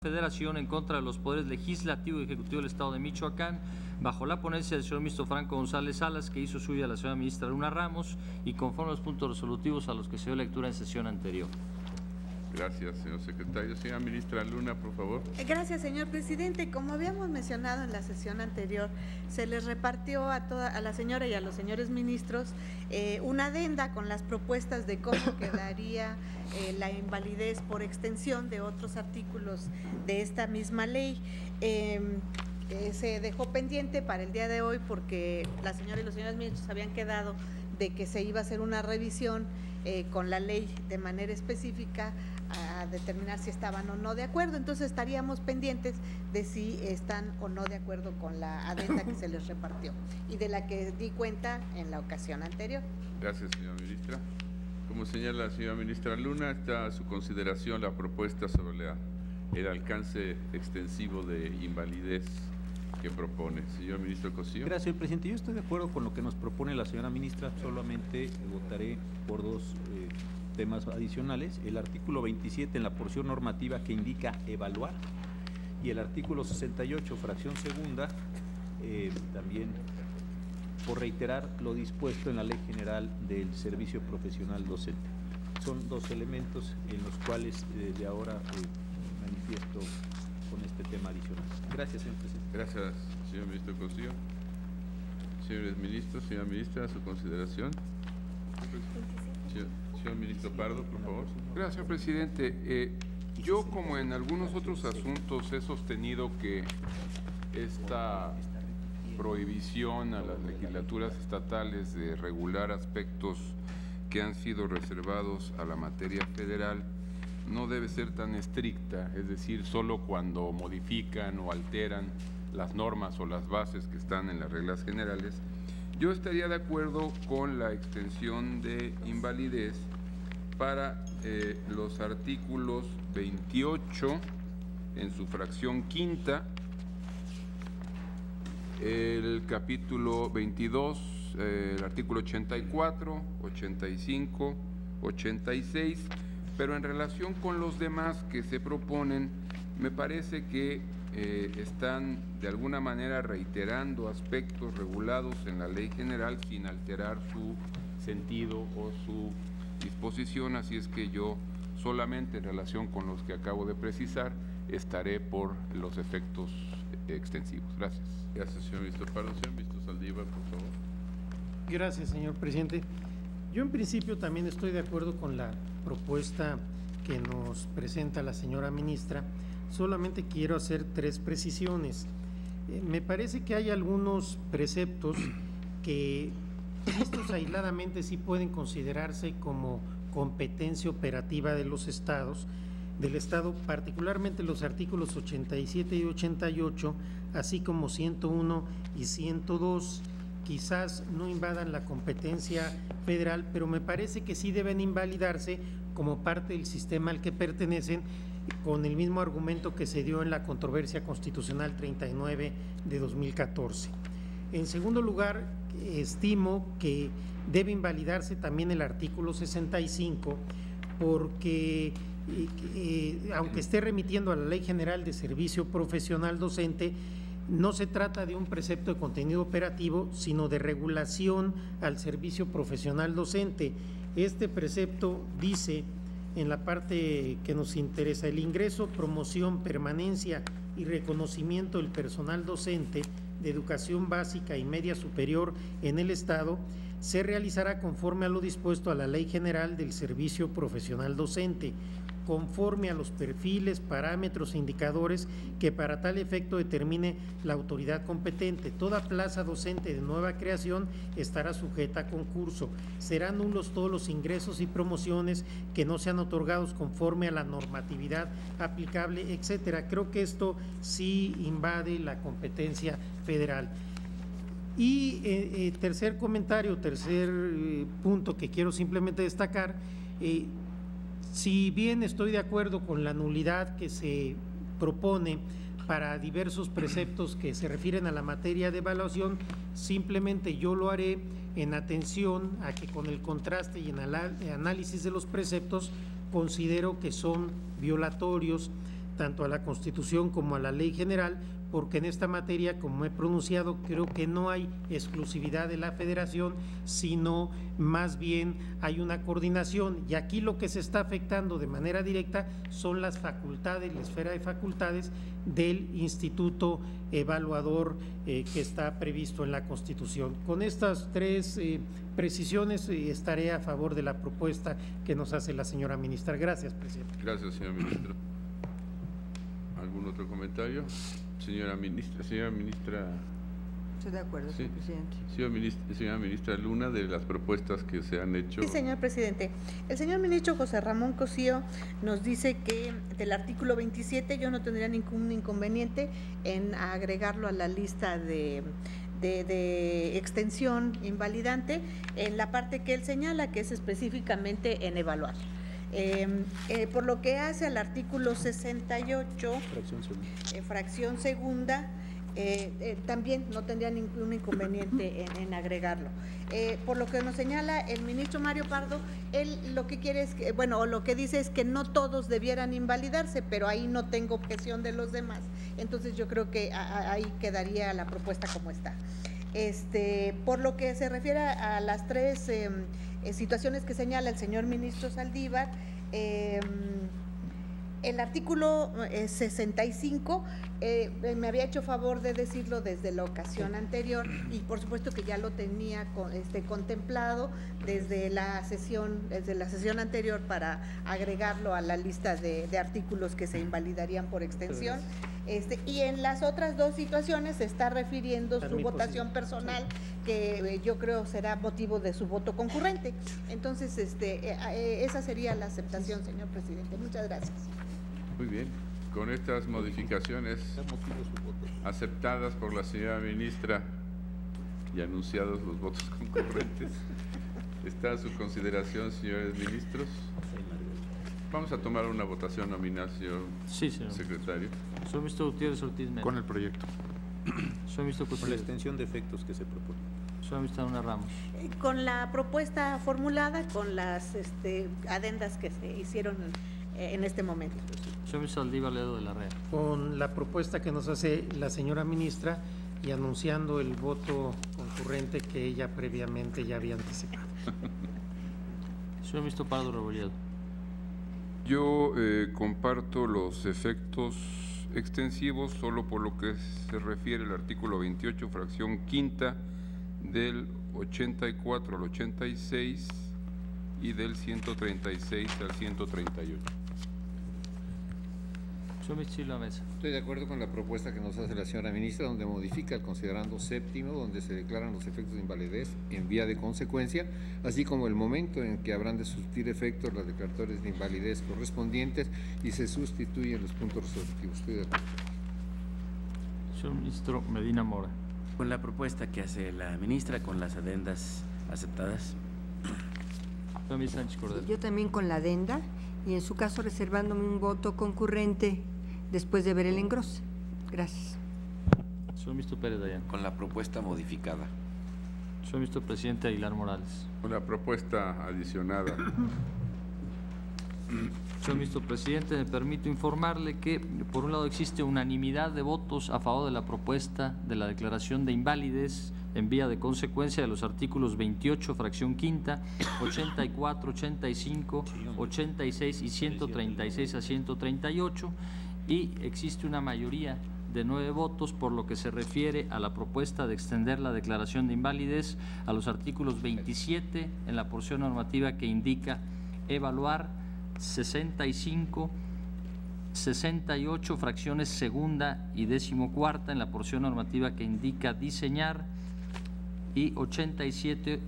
Federación en contra de los poderes legislativo y ejecutivo del Estado de Michoacán, bajo la ponencia del señor ministro Franco González Salas, que hizo suya la señora ministra Luna Ramos, y conforme a los puntos resolutivos a los que se dio lectura en sesión anterior. Gracias, señor secretario. Señora ministra Luna, por favor. Gracias, señor presidente. Como habíamos mencionado en la sesión anterior, se les repartió a la señora y a los señores ministros una adenda con las propuestas de cómo quedaría la invalidez por extensión de otros artículos de esta misma ley. Se dejó pendiente para el día de hoy porque la señora y los señores ministros habían quedado de que se iba a hacer una revisión con la ley de manera específica a determinar si estaban o no de acuerdo. Entonces estaríamos pendientes de si están o no de acuerdo con la adenda que se les repartió y de la que di cuenta en la ocasión anterior. Gracias, señora ministra. Como señala la señora ministra Luna, está a su consideración la propuesta sobre el alcance extensivo de invalidez que propone. Señor ministro Cosío. Gracias, señor presidente. Yo estoy de acuerdo con lo que nos propone la señora ministra, solamente votaré por dos temas adicionales. El artículo 27 en la porción normativa que indica evaluar y el artículo 68, fracción segunda, también por reiterar lo dispuesto en la Ley General del Servicio Profesional Docente. Son dos elementos en los cuales de ahora manifiesto con este tema adicional. Gracias, señor presidente. Gracias, señor ministro Cosío. Señores ministros, señora ministra, a su consideración. Señor ministro Pardo, por favor. Gracias, presidente. Yo, como en algunos otros asuntos, he sostenido que esta prohibición a las legislaturas estatales de regular aspectos que han sido reservados a la materia federal no debe ser tan estricta, es decir, solo cuando modifican o alteran las normas o las bases que están en las reglas generales. Yo estaría de acuerdo con la extensión de invalidez para los artículos 28 en su fracción quinta, el capítulo 22, el artículo 84, 85, 86, pero en relación con los demás que se proponen, me parece que están de alguna manera reiterando aspectos regulados en la ley general sin alterar su sentido o su disposición, así es que yo solamente en relación con los que acabo de precisar estaré por los efectos extensivos. Gracias. Gracias, señor ministro Pardo. Señor ministro Saldívar, por favor. Gracias, señor presidente. Yo en principio también estoy de acuerdo con la propuesta que nos presenta la señora ministra. Solamente quiero hacer tres precisiones. Me parece que hay algunos preceptos que estos aisladamente sí pueden considerarse como competencia operativa de los estados, del Estado, particularmente los artículos 87 y 88, así como 101 y 102, quizás no invadan la competencia federal, pero me parece que sí deben invalidarse como parte del sistema al que pertenecen, con el mismo argumento que se dio en la controversia constitucional 39 de 2014. En segundo lugar, estimo que debe invalidarse también el artículo 65, porque aunque esté remitiendo a la Ley General de Servicio Profesional Docente, no se trata de un precepto de contenido operativo, sino de regulación al servicio profesional docente. Este precepto dice, en la parte que nos interesa, el ingreso, promoción, permanencia y reconocimiento del personal docente de educación básica y media superior en el Estado se realizará conforme a lo dispuesto a la Ley General del Servicio Profesional Docente, conforme a los perfiles, parámetros e indicadores que para tal efecto determine la autoridad competente. Toda plaza docente de nueva creación estará sujeta a concurso. Serán nulos todos los ingresos y promociones que no sean otorgados conforme a la normatividad aplicable, etcétera. Creo que esto sí invade la competencia federal. Y tercer comentario, tercer punto que quiero simplemente destacar, si bien estoy de acuerdo con la nulidad que se propone para diversos preceptos que se refieren a la materia de evaluación, simplemente yo lo haré en atención a que con el contraste y en el análisis de los preceptos considero que son violatorios tanto a la Constitución como a la Ley General, porque en esta materia, como he pronunciado, creo que no hay exclusividad de la Federación, sino más bien hay una coordinación, y aquí lo que se está afectando de manera directa son las facultades, la esfera de facultades del Instituto Evaluador que está previsto en la Constitución. Con estas tres precisiones estaré a favor de la propuesta que nos hace la señora ministra. Gracias, presidente. Gracias, señor ministro. ¿Algún otro comentario? Señora ministra. Estoy de acuerdo, Sí. señor presidente. Señora ministra Luna, de las propuestas que se han hecho. Sí, señor presidente. El señor ministro José Ramón Cosío nos dice que del artículo 27 yo no tendría ningún inconveniente en agregarlo a la lista de extensión invalidante en la parte que él señala, que es específicamente en evaluar. Por lo que hace al artículo 68, fracción segunda, también no tendría ningún inconveniente en agregarlo. Por lo que nos señala el ministro Mario Pardo, él lo que quiere es que, bueno, lo que dice es que no todos debieran invalidarse, pero ahí no tengo objeción de los demás. Entonces yo creo que ahí quedaría la propuesta como está. Por lo que se refiere a las tres situaciones que señala el señor ministro Saldívar, el artículo 65, me había hecho favor de decirlo desde la ocasión anterior, y por supuesto que ya lo tenía contemplado desde la sesión anterior para agregarlo a la lista de artículos que se invalidarían por extensión. Y en las otras dos situaciones se está refiriendo su votación personal, que yo creo será motivo de su voto concurrente. Entonces, esa sería la aceptación, señor presidente. Muchas gracias. Muy bien. Con estas modificaciones aceptadas por la señora ministra y anunciados los votos concurrentes, está a su consideración, señores ministros. Vamos a tomar una votación nominal, señor secretario. Señor ministro Gutiérrez Ortiz Mena. Con el proyecto. Señor ministro Con la Gutiérrez. extensión de efectos que se propone. Señor ministro Luna Ramos. Con la propuesta formulada, con las adendas que se hicieron en este momento. Señor ministro Saldívar Ledo de la Rea. Con la propuesta que nos hace la señora ministra y anunciando el voto concurrente que ella previamente ya había anticipado. Señor ministro Pardo Rebolledo. Yo comparto los efectos extensivos solo por lo que se refiere al artículo 28, fracción quinta, del 84 al 86 y del 136 al 138. Señor ministro Silva Mesa. Estoy de acuerdo con la propuesta que nos hace la señora ministra, donde modifica el considerando séptimo, donde se declaran los efectos de invalidez en vía de consecuencia, así como el momento en que habrán de surtir efectos las declaratorias de invalidez correspondientes, y se sustituyen los puntos resolutivos. Estoy de acuerdo. Señor ministro Medina Mora. Con la propuesta que hace la ministra, con las adendas aceptadas. Señor ministro Sánchez Cordero. Yo también con la adenda, y en su caso reservándome un voto concurrente después de ver el engrose. Gracias. Señor ministro Pérez Dayán. Con la propuesta modificada. Señor ministro presidente Aguilar Morales. Con la propuesta adicionada. Señor ministro presidente, me permito informarle que, por un lado, existe unanimidad de votos a favor de la propuesta de la declaración de invalidez en vía de consecuencia de los artículos 28, fracción quinta, 84, 85, 86 y 136 a 138, y existe una mayoría de 9 votos por lo que se refiere a la propuesta de extender la declaración de invalidez a los artículos 27 en la porción normativa que indica evaluar, 65, 68 fracciones segunda y 14ª en la porción normativa que indica diseñar, y 87,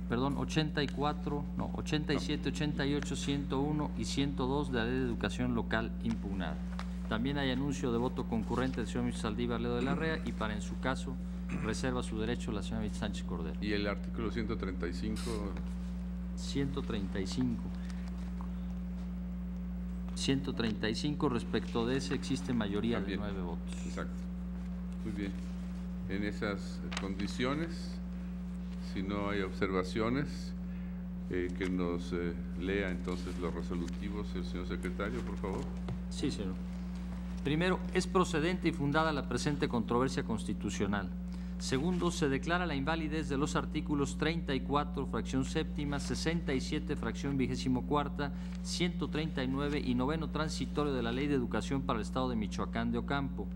88, 101 y 102 de la Ley de Educación Local impugnada. También hay anuncio de voto concurrente del señor ministro Saldívar Ledo de la Rea, y para en su caso reserva su derecho la señora ministra Sánchez Cordero. ¿Y el artículo 135? 135, respecto de ese existe mayoría También. de 9 votos. Exacto. Muy bien. En esas condiciones, si no hay observaciones, que nos lea entonces los resolutivos el señor secretario, por favor. Sí, señor. Primero, es procedente y fundada la presente controversia constitucional. Segundo, se declara la invalidez de los artículos 34, fracción séptima, 67, fracción 24ª, 139 y noveno transitorio de la Ley de Educación para el Estado de Michoacán de Ocampo.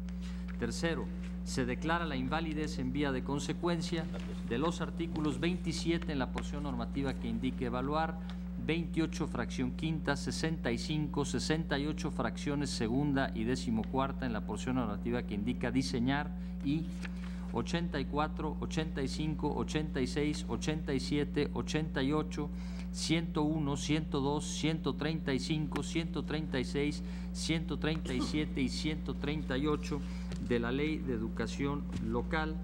Tercero, se declara la invalidez en vía de consecuencia de los artículos 27 en la porción normativa que indique evaluar, 28, fracción quinta, 65, 68, fracciones segunda y 14ª en la porción normativa que indica diseñar y 84, 85, 86, 87, 88, 101, 102, 135, 136, 137 y 138 de la Ley de Educación Local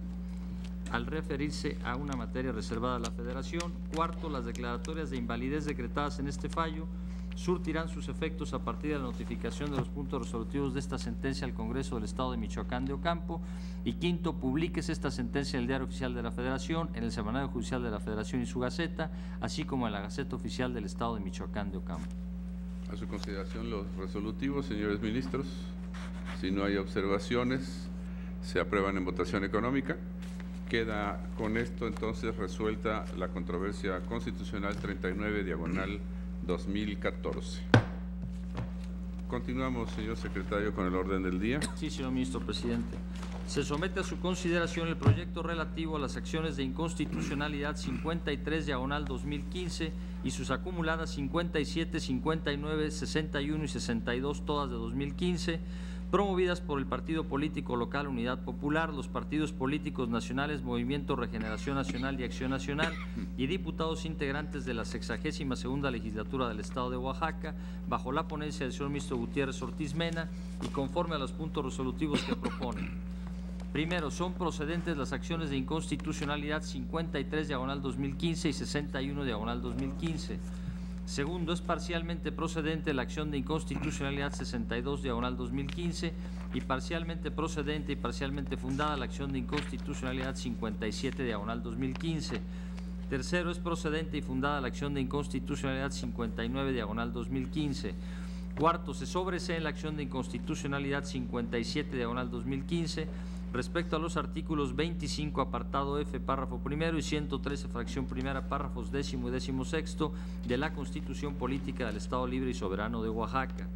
al referirse a una materia reservada a la Federación. Cuarto, las declaratorias de invalidez decretadas en este fallo surtirán sus efectos a partir de la notificación de los puntos resolutivos de esta sentencia al Congreso del Estado de Michoacán de Ocampo. Y quinto, publíquese esta sentencia en el Diario Oficial de la Federación, en el Semanario Judicial de la Federación y su Gaceta, así como en la Gaceta Oficial del Estado de Michoacán de Ocampo. A su consideración los resolutivos, señores ministros. Si no hay observaciones, se aprueban en votación económica. Queda con esto entonces resuelta la controversia constitucional 39/2014. Continuamos, señor secretario, con el orden del día. Sí, señor ministro presidente. Se somete a su consideración el proyecto relativo a las acciones de inconstitucionalidad 53/2015 y sus acumuladas 57, 59, 61 y 62, todas de 2015, promovidas por el partido político local Unidad Popular, los partidos políticos nacionales Movimiento Regeneración Nacional y Acción Nacional y diputados integrantes de la 62ª legislatura del Estado de Oaxaca, bajo la ponencia del señor ministro Gutiérrez Ortiz Mena y conforme a los puntos resolutivos que proponen. Primero, son procedentes las acciones de inconstitucionalidad 53/2015 y 61/2015. Segundo, es parcialmente procedente la acción de inconstitucionalidad 62/2015 y parcialmente procedente y parcialmente fundada la acción de inconstitucionalidad 57/2015. Tercero, es procedente y fundada la acción de inconstitucionalidad 59/2015. Cuarto, se sobresee la acción de inconstitucionalidad 57/2015 respecto a los artículos 25, apartado F, párrafo primero y 113, fracción primera, párrafos 10º y 16º de la Constitución Política del Estado Libre y Soberano de Oaxaca.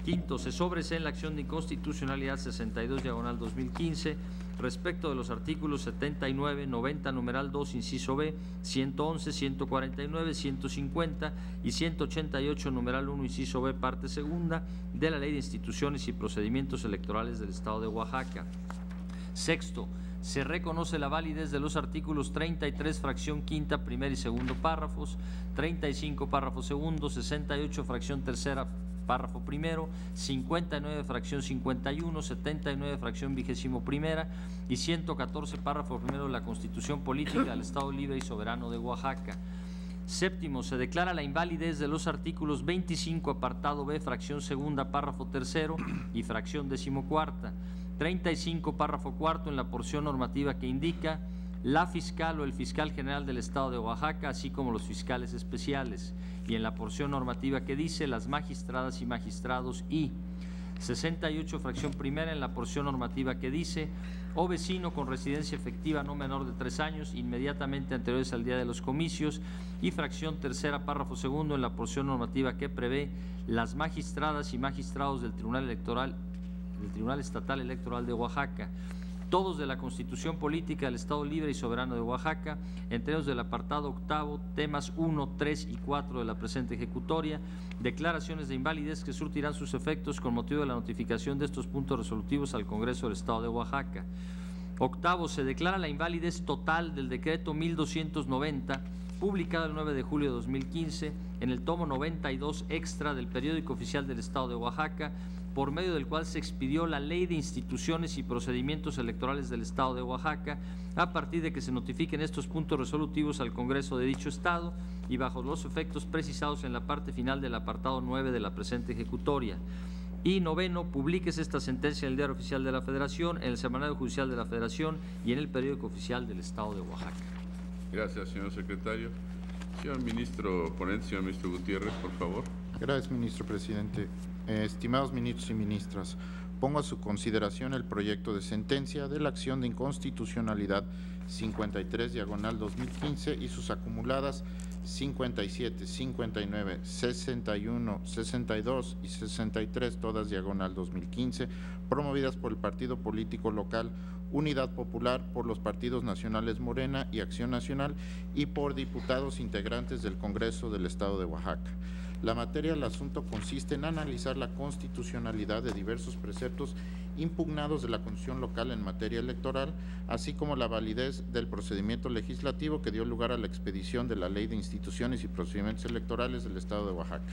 Quinto, se sobresee la acción de inconstitucionalidad 62/2015 respecto de los artículos 79, 90, numeral 2, inciso B, 111, 149, 150 y 188, numeral 1, inciso B, parte segunda de la Ley de Instituciones y Procedimientos Electorales del Estado de Oaxaca. Sexto, se reconoce la validez de los artículos 33, fracción quinta, primer y segundo párrafos, 35, párrafo segundo, 68, fracción tercera, párrafo primero, 59, fracción 51, 79, fracción 21ª y 114, párrafo primero de la Constitución Política del Estado Libre y Soberano de Oaxaca. Séptimo, se declara la invalidez de los artículos 25, apartado B, fracción segunda, párrafo tercero y fracción 14ª. 35, párrafo cuarto, en la porción normativa que indica la fiscal o el fiscal general del Estado de Oaxaca, así como los fiscales especiales, y en la porción normativa que dice las magistradas y magistrados, y 68, fracción primera, en la porción normativa que dice o vecino con residencia efectiva no menor de 3 años inmediatamente anteriores al día de los comicios, y fracción tercera, párrafo segundo, en la porción normativa que prevé las magistradas y magistrados del Tribunal Estatal Electoral de Oaxaca, todos de la Constitución Política del Estado Libre y Soberano de Oaxaca, entre ellos del apartado octavo, temas 1, 3 y 4 de la presente ejecutoria, declaraciones de invalidez que surtirán sus efectos con motivo de la notificación de estos puntos resolutivos al Congreso del Estado de Oaxaca. Octavo, se declara la invalidez total del decreto 1290, publicado el 9 de julio de 2015 en el tomo 92 extra del Periódico Oficial del Estado de Oaxaca, por medio del cual se expidió la Ley de Instituciones y Procedimientos Electorales del Estado de Oaxaca, a partir de que se notifiquen estos puntos resolutivos al Congreso de dicho Estado y bajo los efectos precisados en la parte final del apartado 9 de la presente ejecutoria. Y noveno, publíquese esta sentencia en el Diario Oficial de la Federación, en el Semanario Judicial de la Federación y en el Periódico Oficial del Estado de Oaxaca. Gracias, señor secretario. Señor ministro ponente, señor ministro Gutiérrez, por favor. Gracias, ministro presidente. Estimados ministros y ministras, pongo a su consideración el proyecto de sentencia de la acción de inconstitucionalidad 53/2015 y sus acumuladas 57, 59, 61, 62 y 63, todas /2015, promovidas por el partido político local Unidad Popular, por los partidos nacionales Morena y Acción Nacional y por diputados integrantes del Congreso del Estado de Oaxaca. La materia del asunto consiste en analizar la constitucionalidad de diversos preceptos impugnados de la Constitución local en materia electoral, así como la validez del procedimiento legislativo que dio lugar a la expedición de la Ley de Instituciones y Procedimientos Electorales del Estado de Oaxaca.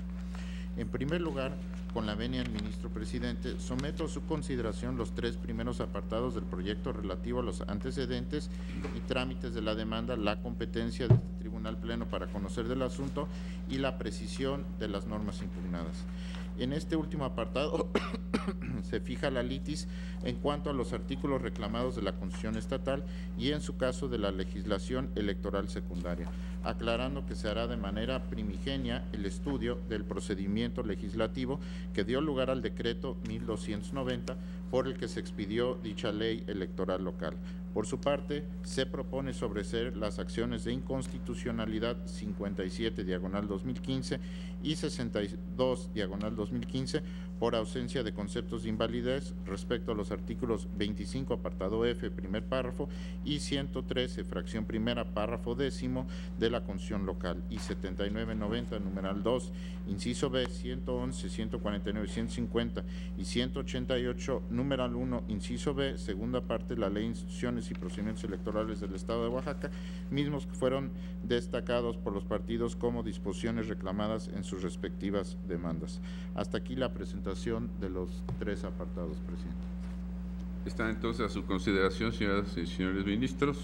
En primer lugar, con la venia del ministro presidente, someto a su consideración los 3 primeros apartados del proyecto relativo a los antecedentes y trámites de la demanda, la competencia de este Tribunal Pleno para conocer del asunto y la precisión de las normas impugnadas. En este último apartado se fija la litis en cuanto a los artículos reclamados de la Constitución estatal y en su caso de la legislación electoral secundaria, aclarando que se hará de manera primigenia el estudio del procedimiento legislativo que dio lugar al decreto 1290 por el que se expidió dicha ley electoral local. Por su parte, se propone sobreseer las acciones de inconstitucionalidad 57/2015 y 62/2015 por ausencia de conceptos de invalidez respecto a los artículos 25, apartado F, primer párrafo, y 113, fracción primera, párrafo décimo de la Constitución local, y 79-90, numeral 2, inciso B, 111, 149, 150 y 188, numeral 1, inciso B, segunda parte de la Ley de Instituciones y Procedimientos Electorales del Estado de Oaxaca, mismos que fueron destacados por los partidos como disposiciones reclamadas en sus respectivas demandas. Hasta aquí la presentación de los 3 apartados, presidente. Están entonces a su consideración, señoras y señores ministros,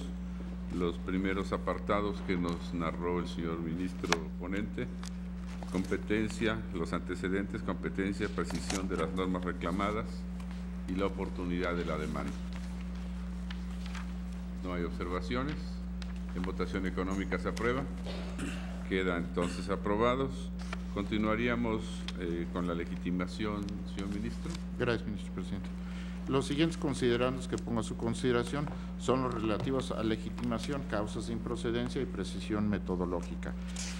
los primeros apartados que nos narró el señor ministro ponente: competencia, los antecedentes, competencia, precisión de las normas reclamadas y la oportunidad de la demanda. No hay observaciones. En votación económica se aprueba. Quedan entonces aprobados. Continuaríamos con la legitimación, señor ministro. Gracias, ministro presidente. Los siguientes considerandos que pongo a su consideración son los relativos a legitimación, causas de improcedencia y precisión metodológica.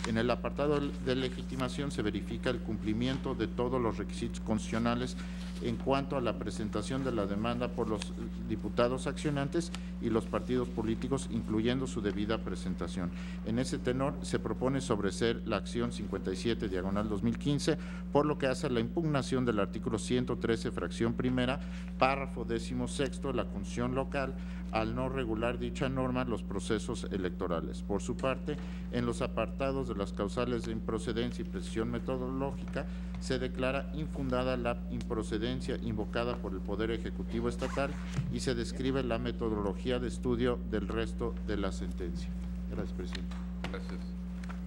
En el apartado de legitimación se verifica el cumplimiento de todos los requisitos constitucionales en cuanto a la presentación de la demanda por los diputados accionantes y los partidos políticos, incluyendo su debida presentación. En ese tenor se propone sobreseer la acción 57/2015, por lo que hace a la impugnación del artículo 113, fracción primera, párrafo 16 de la Constitución local, al no regular dicha norma los procesos electorales. Por su parte, en los apartados de las causales de improcedencia y precisión metodológica, se declara infundada la improcedencia invocada por el Poder Ejecutivo Estatal y se describe la metodología de estudio del resto de la sentencia. Gracias, presidente. Gracias.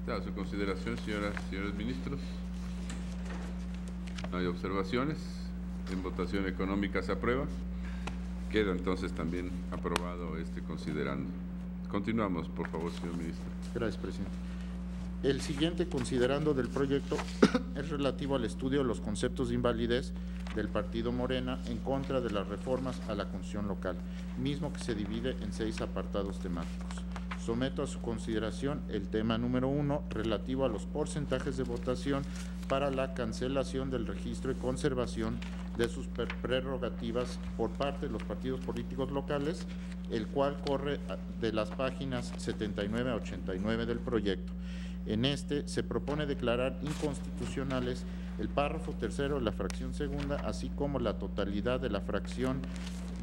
A su consideración, señoras y señores ministros. No hay observaciones. En votación económica se aprueba. Queda entonces también aprobado este considerando. Continuamos, por favor, señor ministro. Gracias, presidente. El siguiente considerando del proyecto es relativo al estudio de los conceptos de invalidez del partido Morena en contra de las reformas a la Constitución local, mismo que se divide en 6 apartados temáticos. Someto a su consideración el tema número 1, relativo a los porcentajes de votación para la cancelación del registro y conservación de sus prerrogativas por parte de los partidos políticos locales, el cual corre de las páginas 79 a 89 del proyecto. En este se propone declarar inconstitucionales el párrafo tercero de la fracción segunda, así como la totalidad de la fracción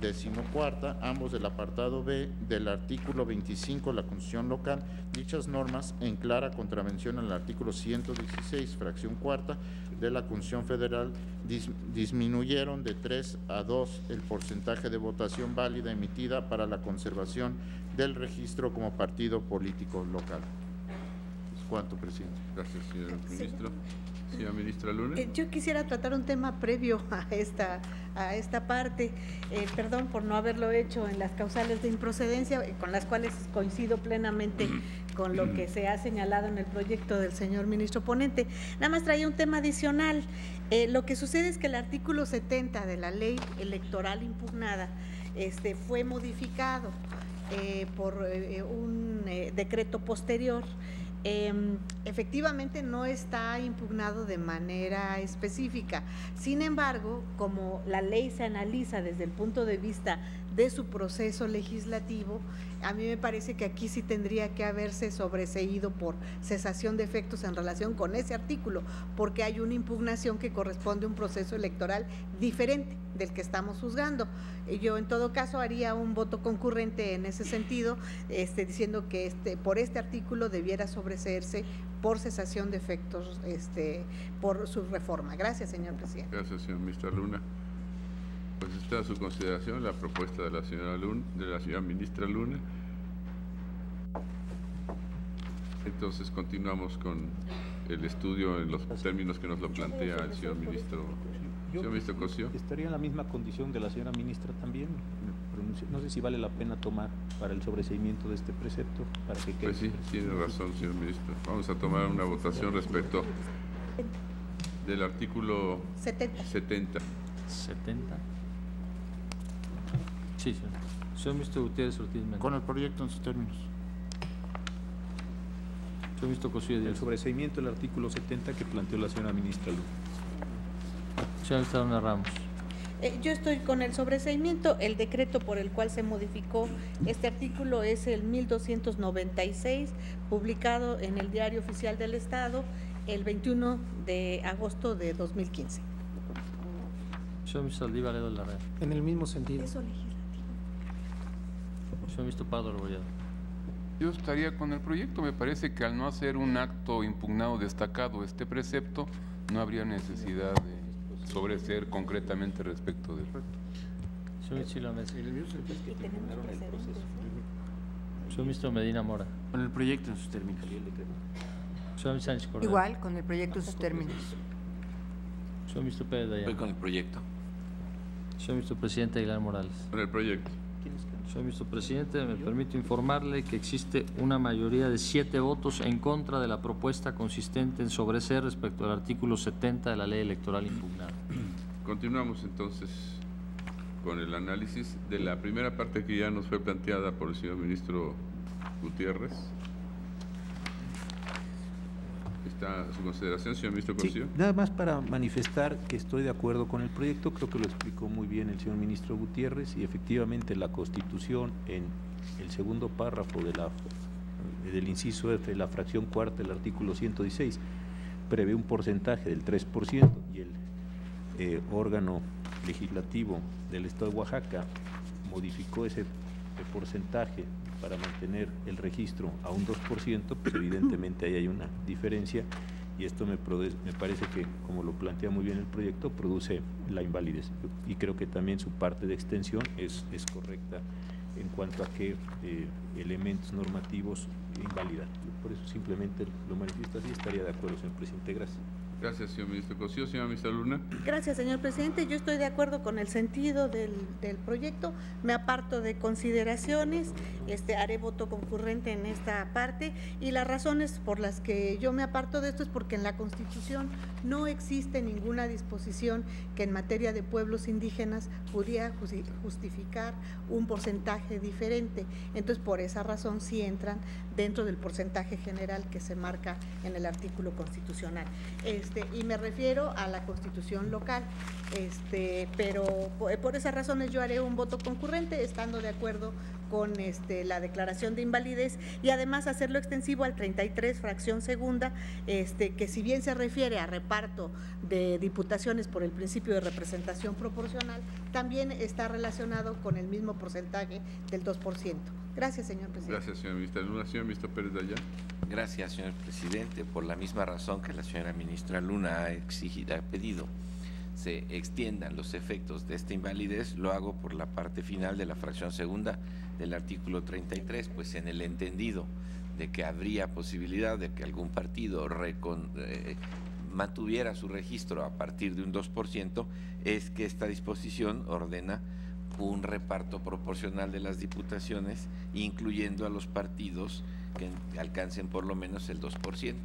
14ª, ambos del apartado B del artículo 25 de la Constitución local. Dichas normas, en clara contravención al artículo 116, fracción 4ª de la Constitución federal, disminuyeron de 3 a 2 el porcentaje de votación válida emitida para la conservación del registro como partido político local. Es cuanto, presidente. Gracias, señor ministro. Señora Ministra Luna. Yo quisiera tratar un tema previo a esta parte, perdón por no haberlo hecho en las causales de improcedencia, con las cuales coincido plenamente con lo que se ha señalado en el proyecto del señor ministro ponente. Nada más traía un tema adicional. Lo que sucede es que el artículo 70 de la ley electoral impugnada fue modificado por un decreto posterior. Efectivamente no está impugnado de manera específica. Sin embargo, como la ley se analiza desde el punto de vista de su proceso legislativo, a mí me parece que aquí sí tendría que haberse sobreseído por cesación de efectos en relación con ese artículo, porque hay una impugnación que corresponde a un proceso electoral diferente del que estamos juzgando. Yo en todo caso haría un voto concurrente en ese sentido, diciendo que por este artículo debiera sobreseerse por cesación de efectos por su reforma. Gracias, señor presidente. Gracias, señora ministra Luna. Pues está a su consideración la propuesta de la señora ministra Luna. Entonces continuamos con el estudio en los términos que nos lo plantea el señor ministro. Señor ministro Cosío. Estaría en la misma condición de la señora ministra también. No sé si vale la pena tomar para el sobreseimiento de este precepto. Para que quede. Pues sí, tiene razón, señor ministro. Vamos a tomar una votación respecto del artículo 70. 70. Sí, señor. Señor ministro Gutiérrez Ortiz Mena. Con el proyecto en sus términos. Señor ministro Cosío. El sobreseimiento del artículo 70 que planteó la señora ministra Luna. Señora ministra Luna Ramos. Yo estoy con el sobreseimiento. El decreto por el cual se modificó este artículo es el 1296, publicado en el Diario Oficial del Estado el 21 de agosto de 2015. Señor ministro Saldívar Ledo Larrea. En el mismo sentido. Eso legislativo. Señor ministro Pardo Rebolledo. Yo estaría con el proyecto. Me parece que al no hacer un acto impugnado destacado este precepto, no habría necesidad de sobreseer concretamente respecto del reto. Señor ministro Medina Mora. Con el proyecto en sus términos. Señor ministro Sánchez Cordero. Igual, con el proyecto en sus términos. Señor ministro Pérez Dayán. Voy con el proyecto. Señor ministro presidente Aguilar Morales. Con el proyecto. Señor ministro presidente, me permito informarle que existe una mayoría de 7 votos en contra de la propuesta consistente en sobreseer respecto al artículo 70 de la ley electoral impugnada. Continuamos entonces con el análisis de la primera parte que ya nos fue planteada por el señor ministro Gutiérrez. Está a su consideración, señor ministro Cosío. Sí, nada más para manifestar que estoy de acuerdo con el proyecto. Creo que lo explicó muy bien el señor ministro Gutiérrez, y efectivamente la Constitución, en el segundo párrafo del inciso F, la fracción cuarta del artículo 116, prevé un porcentaje del 3%, y el órgano legislativo del Estado de Oaxaca modificó ese porcentaje para mantener el registro a un 2%, pues evidentemente ahí hay una diferencia, y esto me parece que, como lo plantea muy bien el proyecto, produce la invalidez, y creo que también su parte de extensión es correcta en cuanto a qué elementos normativos invalidan. Por eso simplemente lo manifiesto así. Estaría de acuerdo, señor presidente. Gracias. Gracias, señor ministro Cosío. Señora ministra Luna. Gracias, señor presidente. Yo estoy de acuerdo con el sentido del proyecto. Me aparto de consideraciones. Haré voto concurrente en esta parte, y las razones por las que yo me aparto de esto es porque en la Constitución no existe ninguna disposición que en materia de pueblos indígenas pudiera justificar un porcentaje diferente. Entonces, por esa razón sí entran dentro del porcentaje general que se marca en el artículo constitucional. Y me refiero a la Constitución local, pero por esas razones yo haré un voto concurrente, estando de acuerdo con la declaración de invalidez, y además hacerlo extensivo al 33, fracción segunda, que si bien se refiere a reparto de diputaciones por el principio de representación proporcional, también está relacionado con el mismo porcentaje del 2%. Gracias, señor presidente. Gracias, señora ministra Luna. Señor ministro Pérez Dayán. Gracias, señor presidente. Por la misma razón que la señora ministra Luna ha pedido se extiendan los efectos de esta invalidez, lo hago por la parte final de la fracción segunda del artículo 33, pues en el entendido de que habría posibilidad de que algún partido mantuviera su registro a partir de un 2%, es que esta disposición ordena un reparto proporcional de las diputaciones, incluyendo a los partidos que alcancen por lo menos el 2%,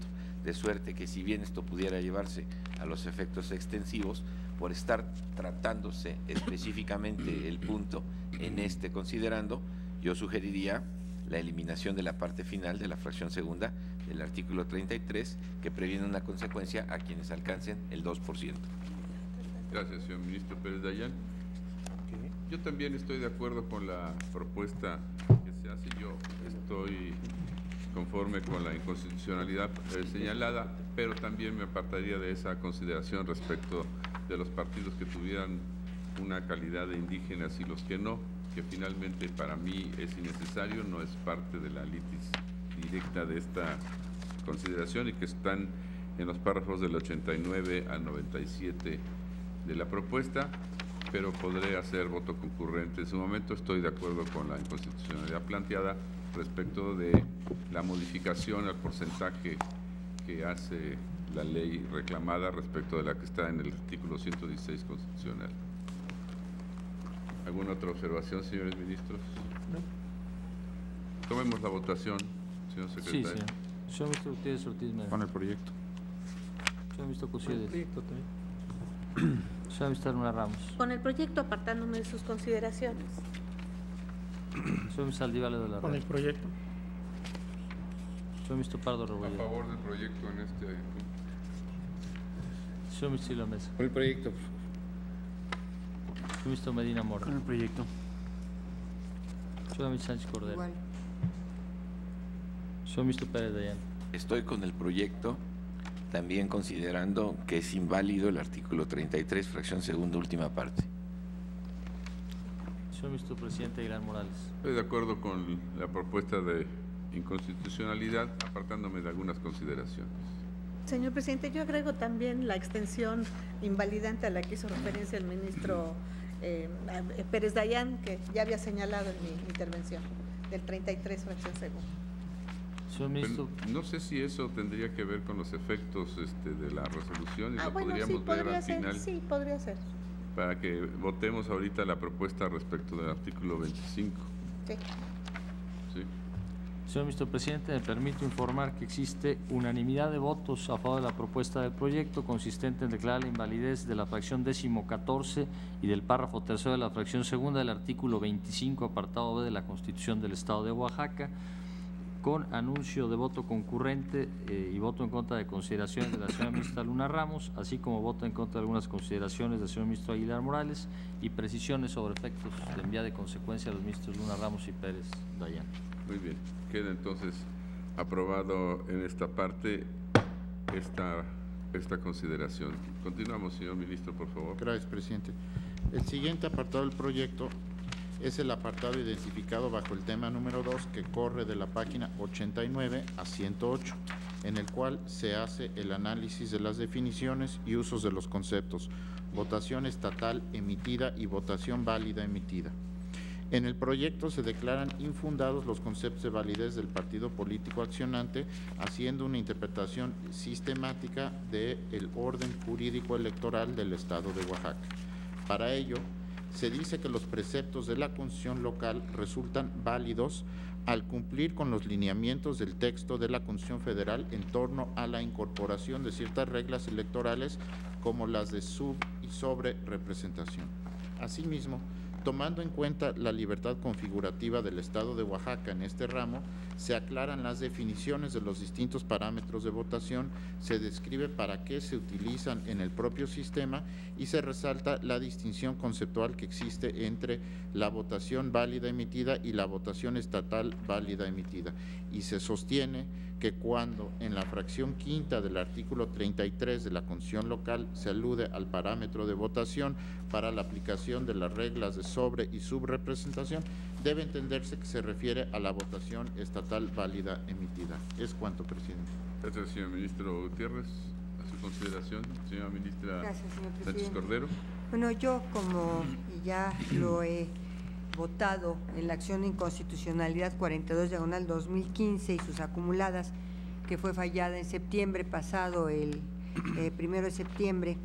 de suerte que si bien esto pudiera llevarse a los efectos extensivos, por estar tratándose específicamente el punto en este considerando, yo sugeriría la eliminación de la parte final de la fracción segunda del artículo 33, que previene una consecuencia a quienes alcancen el 2%. Gracias, señor ministro Pérez Dayán. Yo también estoy de acuerdo con la propuesta que se hace. Yo estoy conforme con la inconstitucionalidad señalada, pero también me apartaría de esa consideración respecto de los partidos que tuvieran una calidad de indígenas y los que no, que finalmente para mí es innecesario, no es parte de la litis directa de esta consideración y que están en los párrafos del 89 al 97 de la propuesta, pero podré hacer voto concurrente. En su momento estoy de acuerdo con la inconstitucionalidad planteada respecto de la modificación al porcentaje que hace la ley reclamada respecto de la que está en el artículo 116 constitucional. ¿Alguna otra observación, señores ministros? No. Tomemos la votación, señor secretario. Sí, señor. Señor ministro Gutiérrez Ortiz Mena. Con el proyecto. Señor ministro Cosío. Señor ministro Luna Ramos. Con el proyecto, apartándome de sus consideraciones. Señor ministro Saldívar de la Con el proyecto. Señor ministro Pardo Rebolledo. A favor del proyecto en este punto. Señor ministro Silo Mesa. Con el proyecto. Señor ministro Medina Mora. Con el proyecto. Señor ministro Sánchez Cordero. Igual. Señor ministro Pérez Dayán. Estoy con el proyecto, también considerando que es inválido el artículo 33, fracción segunda, última parte. Señor ministro presidente Aguilar Morales. Estoy de acuerdo con la propuesta de inconstitucionalidad, apartándome de algunas consideraciones. Señor presidente, yo agrego también la extensión invalidante a la que hizo referencia el ministro Pérez Dayán, que ya había señalado en mi intervención, del 33, fracción segunda. Señor ministro. Pero no sé si eso tendría que ver con los efectos de la resolución y lo Bueno, podríamos sí, ver podría al ser, final. sí, podría ser. Para que votemos ahorita la propuesta respecto del artículo 25. Sí. ¿Sí? Señor ministro presidente, me permito informar que existe unanimidad de votos a favor de la propuesta del proyecto, consistente en declarar la invalidez de la fracción 14 y del párrafo tercero de la fracción segunda del artículo 25, apartado B de la Constitución del Estado de Oaxaca, con anuncio de voto concurrente y voto en contra de consideraciones de la señora ministra Luna Ramos, así como voto en contra de algunas consideraciones del señor ministro Aguilar Morales y precisiones sobre efectos de envía de consecuencia a los ministros Luna Ramos y Pérez Dayán. Muy bien. Queda entonces aprobado en esta parte esta consideración. Continuamos, señor ministro, por favor. Gracias, presidente. El siguiente apartado del proyecto es el apartado identificado bajo el tema número 2, que corre de la página 89 a 108, en el cual se hace el análisis de las definiciones y usos de los conceptos, votación estatal emitida y votación válida emitida. En el proyecto se declaran infundados los conceptos de validez del partido político accionante, haciendo una interpretación sistemática del orden jurídico electoral del Estado de Oaxaca. Para ello, se dice que los preceptos de la Constitución local resultan válidos al cumplir con los lineamientos del texto de la Constitución Federal en torno a la incorporación de ciertas reglas electorales como las de sub- y sobre-representación. Asimismo, tomando en cuenta la libertad configurativa del Estado de Oaxaca en este ramo, se aclaran las definiciones de los distintos parámetros de votación, se describe para qué se utilizan en el propio sistema y se resalta la distinción conceptual que existe entre la votación válida emitida y la votación estatal válida emitida. Y se sostiene que cuando en la fracción quinta del artículo 33 de la Constitución local se alude al parámetro de votación para la aplicación de las reglas de sobre- y subrepresentación, debe entenderse que se refiere a la votación estatal válida emitida. Es cuanto, presidente. Gracias, señor ministro Gutiérrez. A su consideración, señora ministra. Gracias, señor Sánchez presidente. Cordero. Bueno, yo como ya lo he votado en la acción de inconstitucionalidad 42/2015 y sus acumuladas, que fue fallada en septiembre pasado el 1 de septiembre.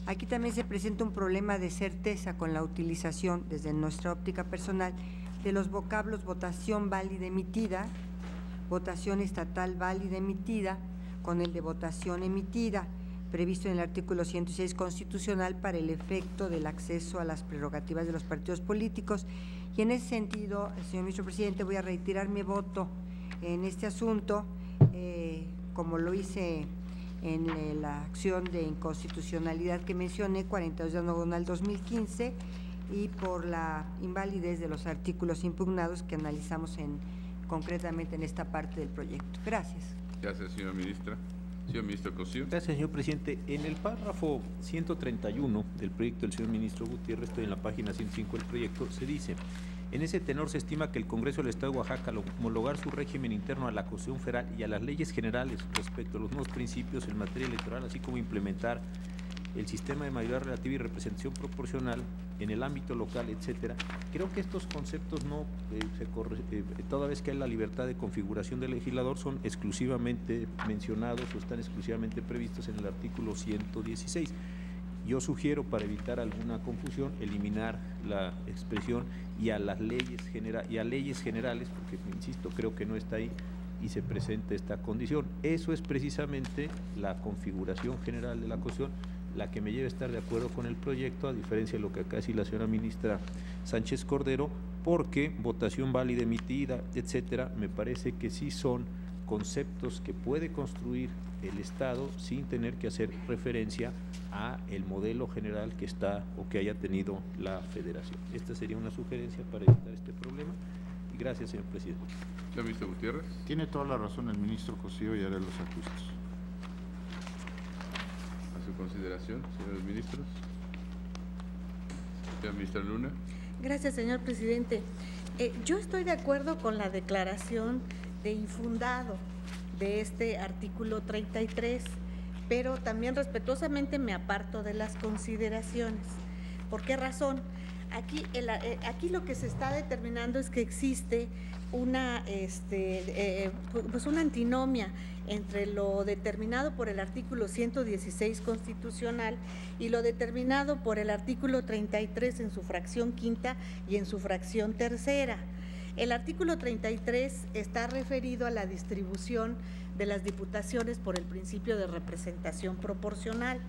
Aquí también se presenta un problema de certeza con la utilización, desde nuestra óptica personal, de los vocablos votación válida emitida, votación estatal válida emitida, con el de votación emitida, previsto en el artículo 106 constitucional para el efecto del acceso a las prerrogativas de los partidos políticos. Y en ese sentido, señor ministro presidente, voy a reiterar mi voto en este asunto, como lo hice en la acción de inconstitucionalidad que mencioné, 42 de diagonal 2015, y por la invalidez de los artículos impugnados que analizamos concretamente en esta parte del proyecto. Gracias. Gracias, señora ministra. Señor ministro Cosío. Gracias, señor presidente. En el párrafo 131 del proyecto del señor ministro Gutiérrez, estoy en la página 105 del proyecto, se dice: en ese tenor se estima que el Congreso del Estado de Oaxaca, al homologar su régimen interno a la Constitución Federal y a las leyes generales respecto a los nuevos principios en materia electoral, así como implementar el sistema de mayoría relativa y representación proporcional en el ámbito local, etcétera. Creo que estos conceptos no toda vez que hay la libertad de configuración del legislador, son exclusivamente mencionados o están exclusivamente previstos en el artículo 116. Yo sugiero, para evitar alguna confusión, eliminar la expresión y a leyes generales, porque, insisto, creo que no está ahí y se presenta esta condición. Eso es precisamente la configuración general de la Constitución, la que me lleva a estar de acuerdo con el proyecto, a diferencia de lo que acá dice la señora ministra Sánchez Cordero, porque votación válida emitida, etcétera, me parece que sí son conceptos que puede construir el Estado sin tener que hacer referencia a el modelo general que está o que haya tenido la Federación. Esta sería una sugerencia para evitar este problema. Y gracias, señor presidente. Señor ministro Gutiérrez. Tiene toda la razón el ministro Cosío y haré los ajustes. A su consideración, señores ministros. Señora ministra Luna. Gracias, señor presidente. Yo estoy de acuerdo con la declaración de infundado de este artículo 33, pero también respetuosamente me aparto de las consideraciones. ¿Por qué razón? Aquí lo que se está determinando es que existe una antinomia entre lo determinado por el artículo 116 constitucional y lo determinado por el artículo 33 en su fracción quinta y en su fracción tercera. El artículo 33 está referido a la distribución de las diputaciones por el principio de representación proporcional,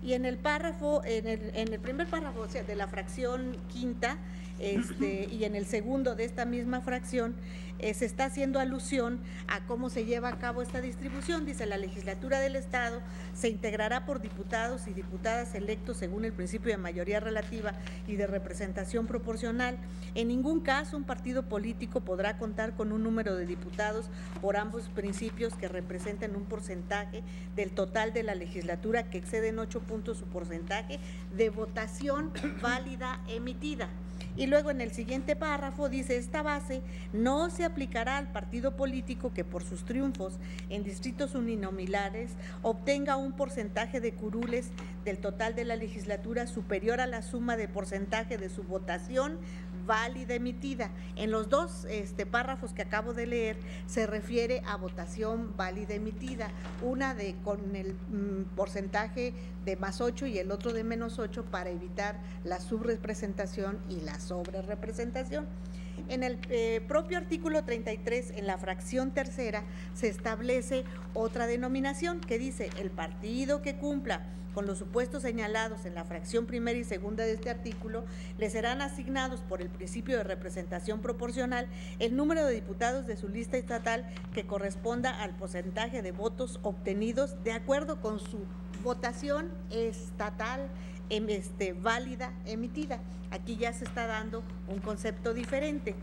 y en el párrafo, en el primer párrafo, o sea, de la fracción quinta, y en el segundo de esta misma fracción, se está haciendo alusión a cómo se lleva a cabo esta distribución. Dice: la legislatura del Estado se integrará por diputados y diputadas electos según el principio de mayoría relativa y de representación proporcional. En ningún caso un partido político podrá contar con un número de diputados por ambos principios que representen un porcentaje del total de la legislatura que exceden 8 puntos su porcentaje de votación válida emitida. Y luego en el siguiente párrafo dice: esta base no se aplicará al partido político que por sus triunfos en distritos uninominales obtenga un porcentaje de curules del total de la legislatura superior a la suma de porcentaje de su votación válida emitida. En los dos párrafos que acabo de leer se refiere a votación válida emitida, una con el porcentaje de +8 y el otro de -8 para evitar la subrepresentación y la sobrerepresentación. En el propio artículo 33, en la fracción tercera, se establece otra denominación que dice: el partido que cumpla con los supuestos señalados en la fracción primera y segunda de este artículo, le serán asignados por el principio de representación proporcional el número de diputados de su lista estatal que corresponda al porcentaje de votos obtenidos de acuerdo con su votación estatal válida emitida. Aquí ya se está dando un concepto diferente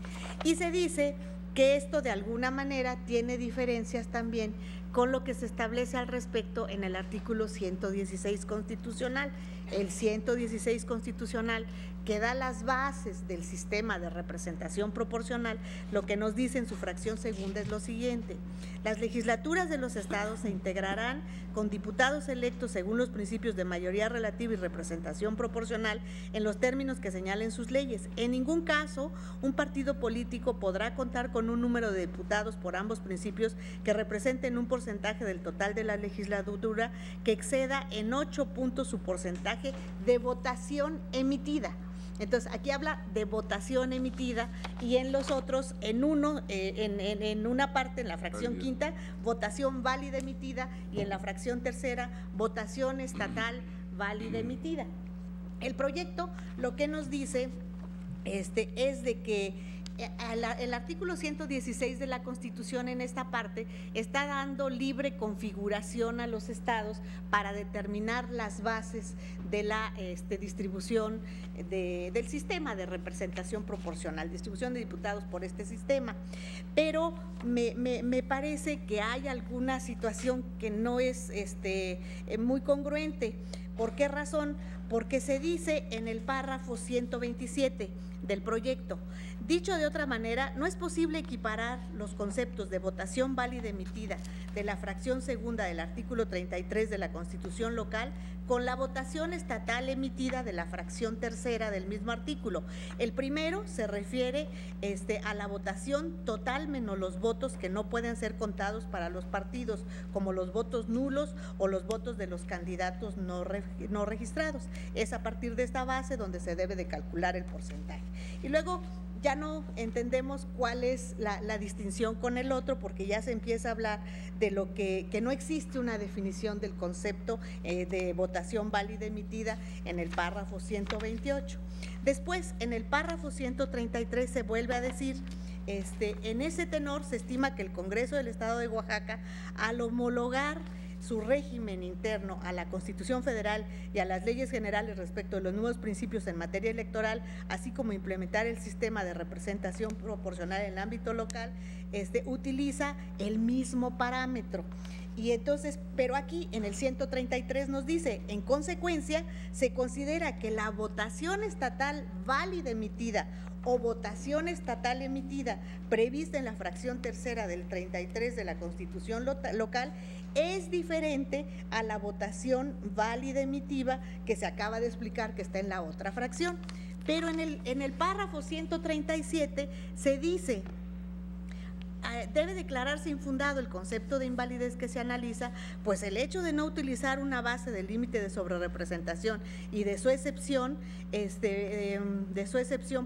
y se dice que esto de alguna manera tiene diferencias también con lo que se establece al respecto en el artículo 116 constitucional. El 116 constitucional, que da las bases del sistema de representación proporcional, lo que nos dice en su fracción segunda es lo siguiente: las legislaturas de los estados se integrarán con diputados electos según los principios de mayoría relativa y representación representación proporcional en los términos que señalen sus leyes. En ningún caso un partido político podrá contar con un número de diputados por ambos principios que representen un porcentaje del total de la legislatura que exceda en 8 puntos su porcentaje de votación emitida. Entonces, aquí habla de votación emitida y en los otros, en una parte, en la fracción quinta, votación válida emitida y en la fracción tercera, votación estatal válida emitida. El proyecto lo que nos dice es de que el artículo 116 de la Constitución en esta parte está dando libre configuración a los estados para determinar las bases de la distribución del sistema de representación proporcional, distribución de diputados por este sistema. Pero me parece que hay alguna situación que no es muy congruente. ¿Por qué razón? Porque se dice en el párrafo 127 del proyecto. Dicho de otra manera, no es posible equiparar los conceptos de votación válida emitida de la fracción segunda del artículo 33 de la Constitución local con la votación estatal emitida de la fracción tercera del mismo artículo. El primero se refiere a la votación total menos los votos que no pueden ser contados para los partidos, como los votos nulos o los votos de los candidatos no registrados. Es a partir de esta base donde se debe de calcular el porcentaje. Y luego ya no entendemos cuál es la distinción con el otro, porque ya se empieza a hablar de lo que no existe una definición del concepto de votación válida emitida en el párrafo 128. Después, en el párrafo 133 se vuelve a decir, en ese tenor se estima que el Congreso del Estado de Oaxaca, al homologar su régimen interno a la Constitución Federal y a las leyes generales respecto de los nuevos principios en materia electoral, así como implementar el sistema de representación proporcional en el ámbito local, utiliza el mismo parámetro. Y entonces, pero aquí en el 133 nos dice, en consecuencia, se considera que la votación estatal válida emitida o votación estatal emitida prevista en la fracción tercera del 33 de la Constitución local es diferente a la votación válida emitida que se acaba de explicar que está en la otra fracción. Pero en el párrafo 137 se dice, debe declararse infundado el concepto de invalidez que se analiza, pues el hecho de no utilizar una base del límite de sobrerepresentación y de su excepción,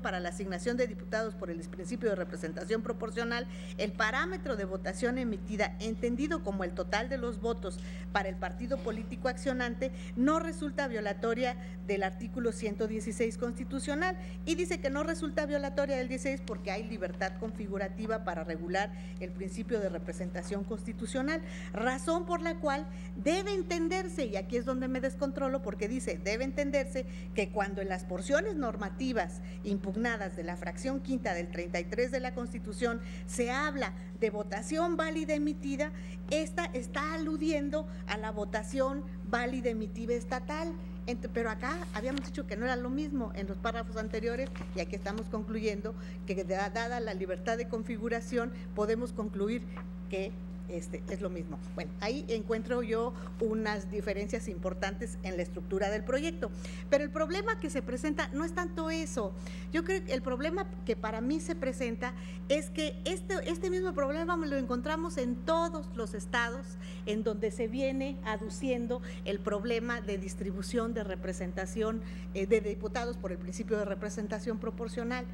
para la asignación de diputados por el principio de representación proporcional, el parámetro de votación emitida, entendido como el total de los votos para el partido político accionante, no resulta violatoria del artículo 116 constitucional, y dice que no resulta violatoria del 16 porque hay libertad configurativa para regular el principio de representación constitucional, razón por la cual debe entenderse, y aquí es donde me descontrolo porque dice, debe entenderse que cuando en las porciones normativas impugnadas de la fracción quinta del 33 de la Constitución se habla de votación válida emitida, esta está aludiendo a la votación válida emitida estatal. Pero acá habíamos dicho que no era lo mismo en los párrafos anteriores, y aquí estamos concluyendo que dada la libertad de configuración podemos concluir que es lo mismo. Bueno, ahí encuentro yo unas diferencias importantes en la estructura del proyecto, pero el problema que se presenta no es tanto eso. Yo creo que el problema que para mí se presenta es que este mismo problema lo encontramos en todos los estados en donde se viene aduciendo el problema de distribución de representación de diputados por el principio de representación proporcional.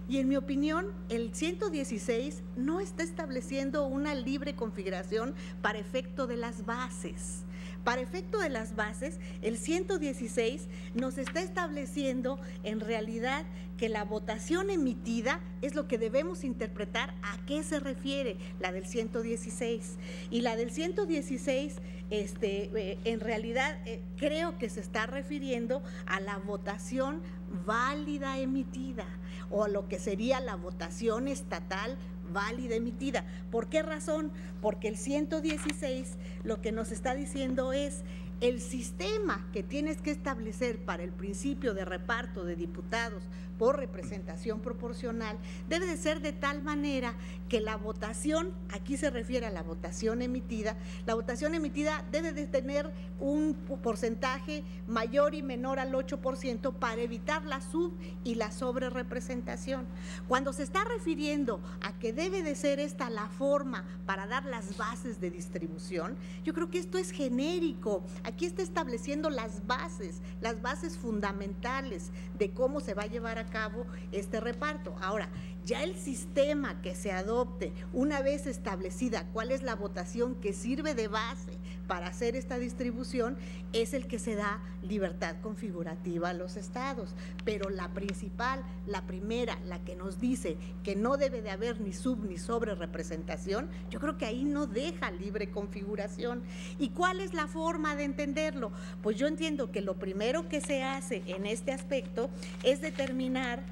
Y en mi opinión, el 116 no está estableciendo una libre configuración para efecto de las bases. Para efecto de las bases, el 116 nos está estableciendo en realidad que la votación emitida es lo que debemos interpretar a qué se refiere la del 116. Y la del 116, en realidad creo que se está refiriendo a la votación válida emitida, o a lo que sería la votación estatal válida emitida. ¿Por qué razón? Porque el 116 lo que nos está diciendo es el sistema que tienes que establecer para el principio de reparto de diputados por representación proporcional debe de ser de tal manera que la votación, aquí se refiere a la votación emitida, la votación emitida debe de tener un porcentaje mayor y menor al 8% para evitar la sub y la sobrerepresentación. Cuando se está refiriendo a que debe de ser esta la forma para dar las bases de distribución, yo creo que esto es genérico. Aquí está estableciendo las bases fundamentales de cómo se va a llevar a cabo este reparto. Ahora, ya el sistema que se adopte, una vez establecida cuál es la votación que sirve de base para hacer esta distribución, es el que se da libertad configurativa a los estados. Pero la principal, la primera, la que nos dice que no debe de haber ni sub ni sobre representación, yo creo que ahí no deja libre configuración. ¿Y cuál es la forma de entenderlo? Pues yo entiendo que lo primero que se hace en este aspecto es determinar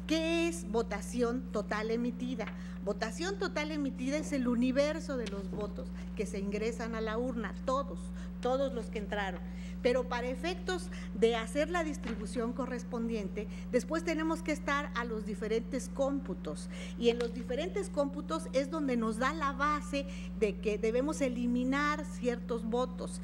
¿qué es votación total emitida? Votación total emitida es el universo de los votos que se ingresan a la urna, todos los que entraron. Pero para efectos de hacer la distribución correspondiente, después tenemos que estar a los diferentes cómputos. Y en los diferentes cómputos es donde nos da la base de que debemos eliminar ciertos votos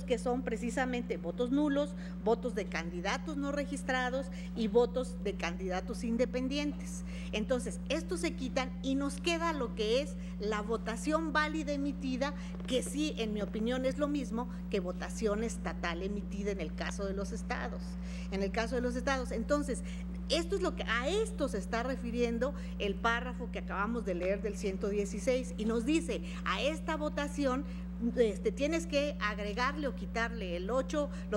que son precisamente votos nulos, votos de candidatos no registrados y votos de candidatos independientes. Entonces, estos se quitan y nos queda lo que es la votación válida emitida, que sí, en mi opinión, es lo mismo que votación estatal emitida en el caso de los estados. Entonces, esto es lo que a esto se está refiriendo el párrafo que acabamos de leer del 116 y nos dice, a esta votación tienes que agregarle o quitarle los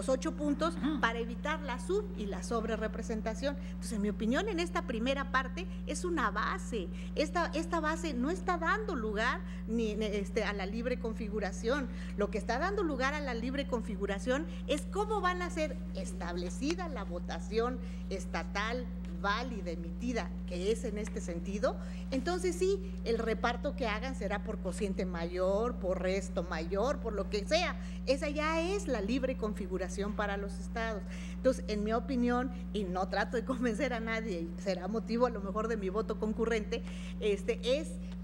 8 puntos para evitar la sub y la sobrerepresentación. Entonces, en mi opinión, en esta primera parte es una base. Esta base no está dando lugar ni a la libre configuración. Lo que está dando lugar a la libre configuración es cómo van a ser establecida la votación estatal válida, emitida, que es en este sentido. Entonces sí, el reparto que hagan será por cociente mayor, por resto mayor, por lo que sea. Esa ya es la libre configuración para los estados. Entonces, en mi opinión, y no trato de convencer a nadie, será motivo a lo mejor de mi voto concurrente,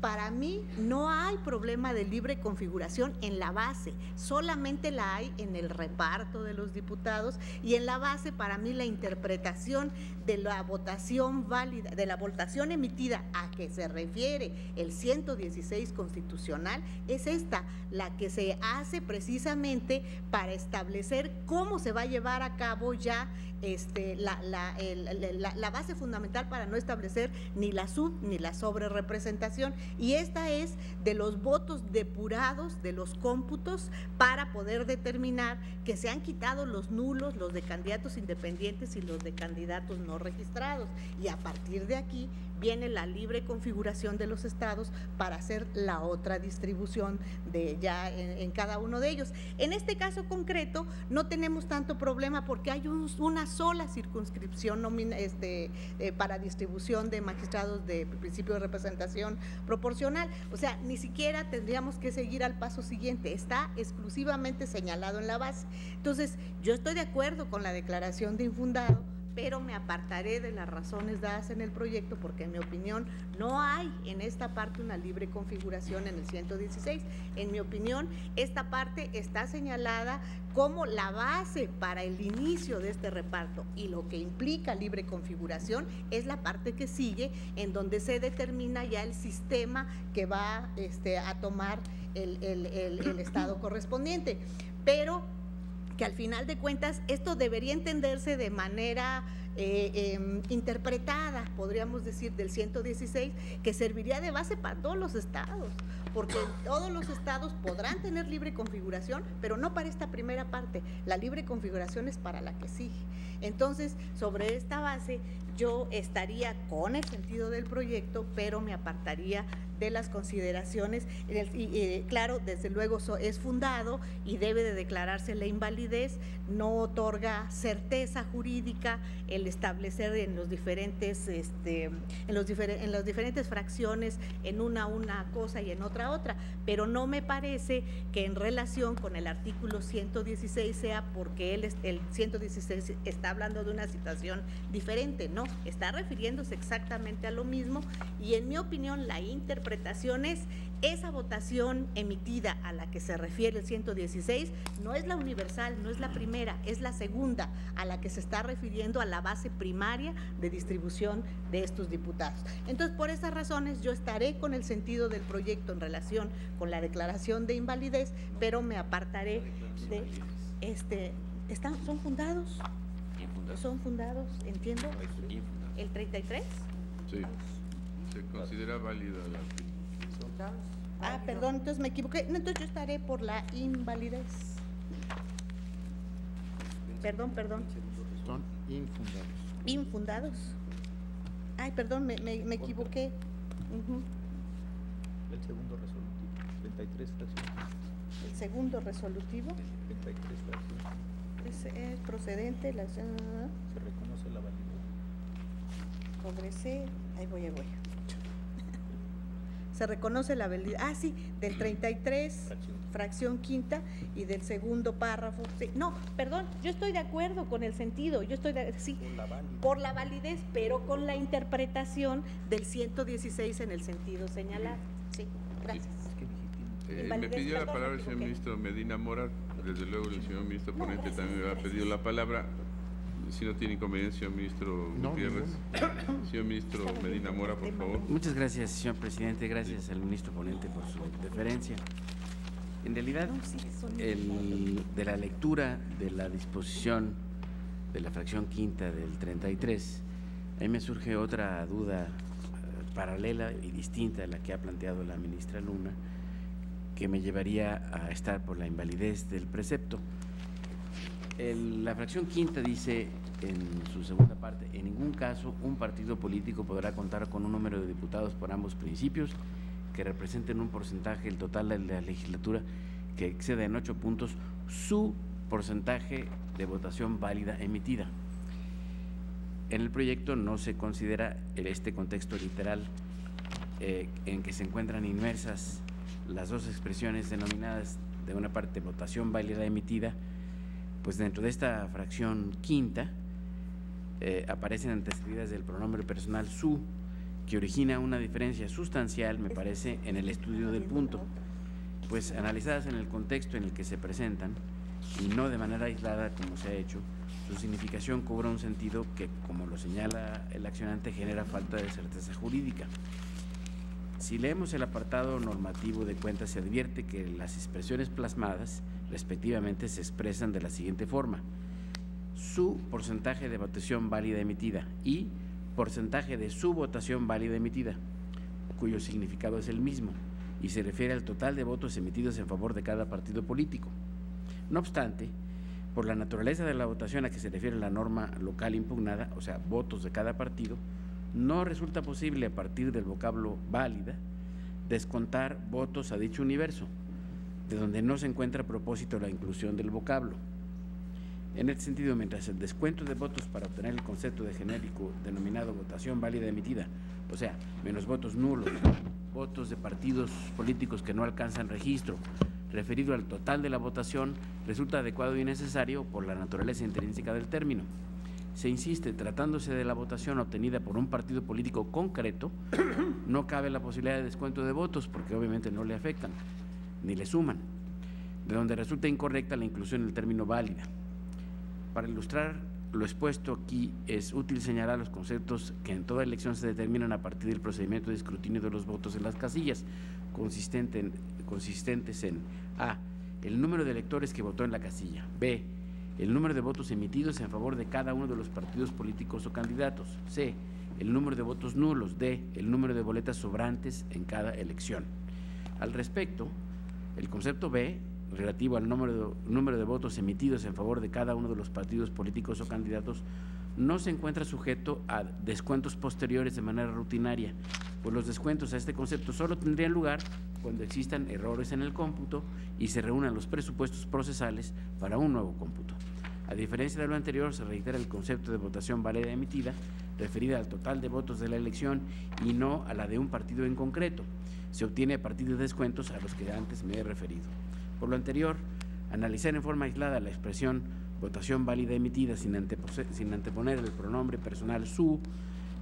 para mí no hay problema de libre configuración en la base, solamente la hay en el reparto de los diputados, y en la base para mí la interpretación de la votación válida, de la votación emitida a que se refiere el 116 constitucional, es esta, la que se hace precisamente para establecer cómo se va a llevar a cabo ya la base fundamental para no establecer ni la sub ni la sobrerepresentación, y esta es de los votos depurados de los cómputos para poder determinar que se han quitado los nulos, los de candidatos independientes y los de candidatos no registrados, y a partir de aquí viene la libre configuración de los estados para hacer la otra distribución de ya en cada uno de ellos. En este caso concreto no tenemos tanto problema porque hay una sola circunscripción para distribución de magistrados de principio de representación proporcional, o sea, ni siquiera tendríamos que seguir al paso siguiente, está exclusivamente señalado en la base. Entonces, yo estoy de acuerdo con la declaración de infundado, pero me apartaré de las razones dadas en el proyecto porque en mi opinión no hay en esta parte una libre configuración en el 116. En mi opinión, esta parte está señalada como la base para el inicio de este reparto, y lo que implica libre configuración es la parte que sigue, en donde se determina ya el sistema que va a tomar el estado correspondiente. Pero que al final de cuentas esto debería entenderse de manera interpretada, podríamos decir, del 116, que serviría de base para todos los estados, porque todos los estados podrán tener libre configuración, pero no para esta primera parte, la libre configuración es para la que sigue. Entonces, sobre esta base, yo estaría con el sentido del proyecto, pero me apartaría de las consideraciones, claro, desde luego es fundado y debe de declararse la invalidez, no otorga certeza jurídica el el establecer en los diferentes, en las diferentes fracciones, en una cosa y en otra, pero no me parece que en relación con el artículo 116 sea porque el 116 está hablando de una situación diferente, no, está refiriéndose exactamente a lo mismo, y en mi opinión la interpretación es esa votación emitida a la que se refiere el 116 no es la universal, no es la primera, es la segunda, a la que se está refiriendo a la base primaria de distribución de estos diputados. Entonces, por esas razones, yo estaré con el sentido del proyecto en relación con la declaración de invalidez, pero me apartaré de ¿son fundados? ¿Son fundados? ¿Entiendo? ¿El 33? Sí, se considera válida la artículo. Perdón, entonces me equivoqué. Entonces yo estaré por la invalidez. Perdón. Son infundados. ¿Infundados? Ay, perdón, me equivoqué. El segundo resolutivo, 33 fracciones. El segundo resolutivo. 33 fracciones. Es procedente. Se reconoce la validez. Sobre C, ahí voy. Se reconoce la validez, sí, del 33, fracción quinta, y del segundo párrafo. Sí. No, perdón, yo estoy de acuerdo con el sentido, por la validez, pero con la interpretación del 116 en el sentido señalado. Sí, gracias. Me pidió la palabra el señor ministro Medina Mora, desde luego el señor ministro ponente también me ha pedido la palabra. Si no tiene inconveniencia, señor ministro Gutiérrez. Señor ministro Medina Mora, por favor. Muchas gracias, señor presidente. Gracias al ministro ponente por su deferencia. En realidad, de la lectura de la disposición de la fracción quinta del 33, a mí me surge otra duda paralela y distinta a la que ha planteado la ministra Luna, que me llevaría a estar por la invalidez del precepto. La fracción quinta dice en su segunda parte: en ningún caso un partido político podrá contar con un número de diputados por ambos principios que representen un porcentaje del total de la legislatura que exceda en 8 puntos su porcentaje de votación válida emitida. En el proyecto no se considera este contexto literal en que se encuentran inmersas las dos expresiones denominadas de una parte votación válida emitida. Pues dentro de esta fracción quinta aparecen antecedidas del pronombre personal su, que origina una diferencia sustancial, me parece, en el estudio del punto, pues analizadas en el contexto en el que se presentan y no de manera aislada como se ha hecho, su significación cobra un sentido que, como lo señala el accionante, genera falta de certeza jurídica. Si leemos el apartado normativo de cuentas, se advierte que las expresiones plasmadas respectivamente se expresan de la siguiente forma: su porcentaje de votación válida emitida y porcentaje de su votación válida emitida, cuyo significado es el mismo y se refiere al total de votos emitidos en favor de cada partido político. No obstante, por la naturaleza de la votación a que se refiere la norma local impugnada, o sea, votos de cada partido, no resulta posible a partir del vocablo válida descontar votos a dicho universo, de donde no se encuentra a propósito la inclusión del vocablo. En este sentido, mientras el descuento de votos para obtener el concepto de genérico denominado votación válida emitida, o sea, menos votos nulos, votos de partidos políticos que no alcanzan registro, referido al total de la votación, resulta adecuado y necesario por la naturaleza intrínseca del término. Se insiste, tratándose de la votación obtenida por un partido político concreto, no cabe la posibilidad de descuento de votos, porque obviamente no le afectan ni le suman, de donde resulta incorrecta la inclusión del término válida. Para ilustrar lo expuesto aquí, es útil señalar los conceptos que en toda elección se determinan a partir del procedimiento de escrutinio de los votos en las casillas, consistentes en A, el número de electores que votó en la casilla; B, el número de votos emitidos en favor de cada uno de los partidos políticos o candidatos; C, el número de votos nulos; D, el número de boletas sobrantes en cada elección. Al respecto, el concepto B, relativo al número de votos emitidos en favor de cada uno de los partidos políticos o candidatos, no se encuentra sujeto a descuentos posteriores de manera rutinaria, pues los descuentos a este concepto solo tendrían lugar cuando existan errores en el cómputo y se reúnan los presupuestos procesales para un nuevo cómputo. A diferencia de lo anterior, se reitera el concepto de votación válida emitida, referida al total de votos de la elección y no a la de un partido en concreto. Se obtiene a partir de descuentos a los que antes me he referido. Por lo anterior, analizar en forma aislada la expresión votación válida emitida sin anteponer el pronombre personal su,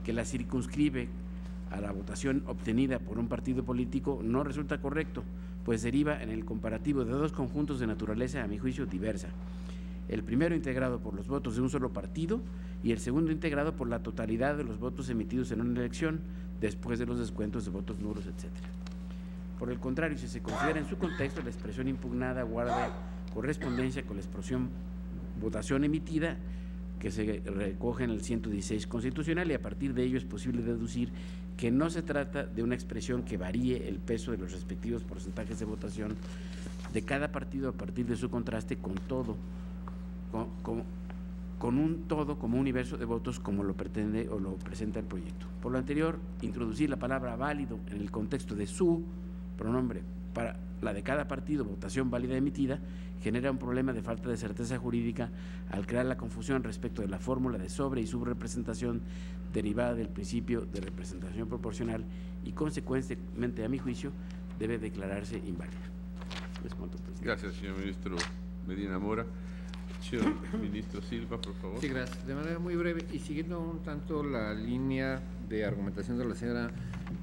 que la circunscribe a la votación obtenida por un partido político, no resulta correcto, pues deriva en el comparativo de dos conjuntos de naturaleza, a mi juicio, diversa. El primero integrado por los votos de un solo partido y el segundo integrado por la totalidad de los votos emitidos en una elección, después de los descuentos de votos nulos, etc. Por el contrario, si se considera en su contexto, la expresión impugnada guarda correspondencia con la expresión votación emitida, que se recoge en el 116 constitucional, y a partir de ello es posible deducir que no se trata de una expresión que varíe el peso de los respectivos porcentajes de votación de cada partido a partir de su contraste con un todo como universo de votos, como lo pretende o lo presenta el proyecto. Por lo anterior, introducir la palabra válido en el contexto de su pronombre para la de cada partido, votación válida emitida, genera un problema de falta de certeza jurídica al crear la confusión respecto de la fórmula de sobre y subrepresentación derivada del principio de representación proporcional y, consecuentemente, a mi juicio, debe declararse inválida. Gracias, señor ministro Medina Mora. Señor ministro Silva, por favor. Sí, gracias. De manera muy breve y siguiendo un tanto la línea de argumentación de la señora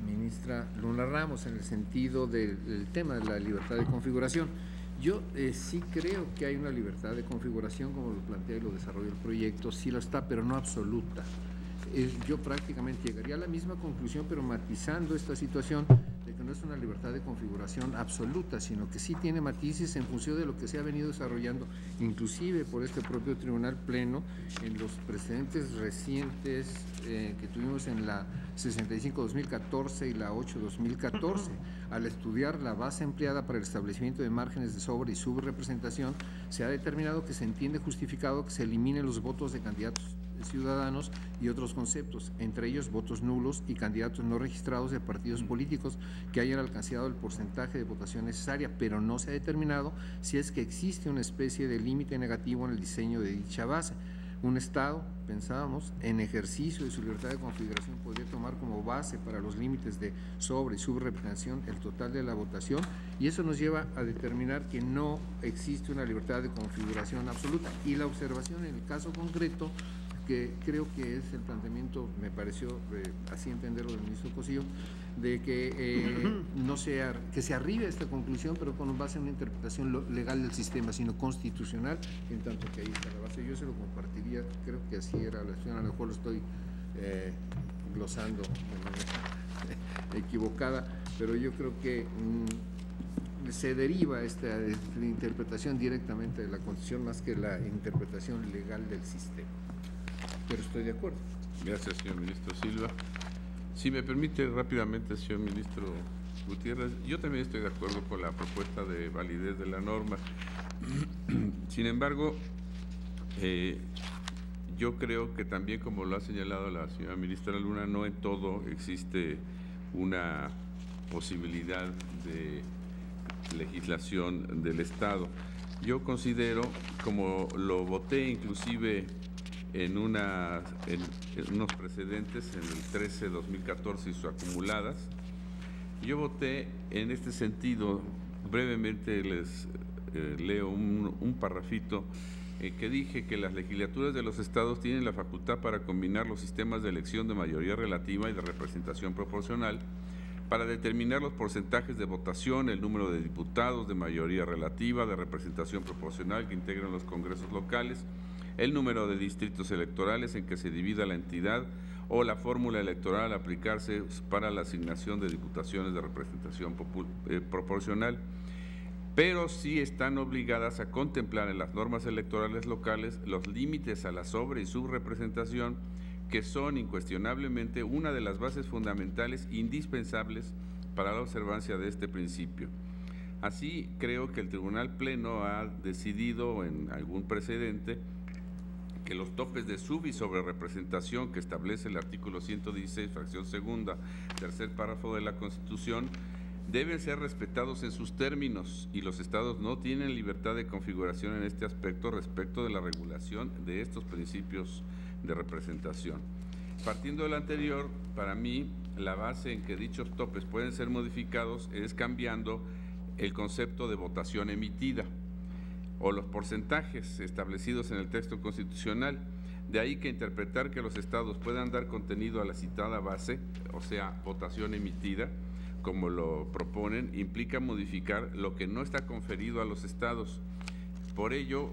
ministra Luna Ramos en el sentido del tema de la libertad de configuración. Yo sí creo que hay una libertad de configuración, como lo plantea y lo desarrolla el proyecto, sí lo está, pero no absoluta. Yo prácticamente llegaría a la misma conclusión, pero matizando esta situación de que no es una libertad de configuración absoluta, sino que sí tiene matices en función de lo que se ha venido desarrollando, inclusive por este propio Tribunal Pleno, en los precedentes recientes que tuvimos en la 65-2014 y la 8-2014, al estudiar la base empleada para el establecimiento de márgenes de sobre y subrepresentación, se ha determinado que se entiende justificado que se eliminen los votos de candidatos ciudadanos y otros conceptos, entre ellos votos nulos y candidatos no registrados de partidos políticos que hayan alcanzado el porcentaje de votación necesaria, pero no se ha determinado si es que existe una especie de límite negativo en el diseño de dicha base. Un Estado, pensábamos, en ejercicio de su libertad de configuración podría tomar como base para los límites de sobre y subrepresentación el total de la votación, y eso nos lleva a determinar que no existe una libertad de configuración absoluta. Y la observación en el caso concreto, que creo que es el planteamiento, me pareció así entenderlo del ministro Cosillo, de que que se arribe a esta conclusión, pero con base en una interpretación legal del sistema, sino constitucional, en tanto que ahí está la base. Yo se lo compartiría, creo que así era la situación, a lo mejor lo estoy glosando de manera equivocada, pero yo creo que se deriva esta interpretación directamente de la Constitución más que la interpretación legal del sistema. Pero estoy de acuerdo. Gracias, señor ministro Silva. Si me permite rápidamente, señor ministro Gutiérrez, yo también estoy de acuerdo con la propuesta de validez de la norma. Sin embargo, yo creo que también, como lo ha señalado la señora ministra Luna, no en todo existe una posibilidad de legislación del Estado. Yo considero, como lo voté inclusive en unos precedentes, en el 13-2014 y sus acumuladas, yo voté en este sentido. Brevemente les leo un parrafito que dije que las legislaturas de los estados tienen la facultad para combinar los sistemas de elección de mayoría relativa y de representación proporcional para determinar los porcentajes de votación, el número de diputados de mayoría relativa, de representación proporcional que integran los congresos locales, el número de distritos electorales en que se divida la entidad o la fórmula electoral a aplicarse para la asignación de diputaciones de representación proporcional, pero sí están obligadas a contemplar en las normas electorales locales los límites a la sobre y subrepresentación, que son incuestionablemente una de las bases fundamentales indispensables para la observancia de este principio. Así, creo que el Tribunal Pleno ha decidido en algún precedente que los topes de sub y sobre representación que establece el artículo 116, fracción segunda, tercer párrafo de la Constitución, deben ser respetados en sus términos y los estados no tienen libertad de configuración en este aspecto respecto de la regulación de estos principios de representación. Partiendo de lo anterior, para mí la base en que dichos topes pueden ser modificados es cambiando el concepto de votación emitida o los porcentajes establecidos en el texto constitucional. De ahí que interpretar que los estados puedan dar contenido a la citada base, o sea, votación emitida, como lo proponen, implica modificar lo que no está conferido a los estados. Por ello,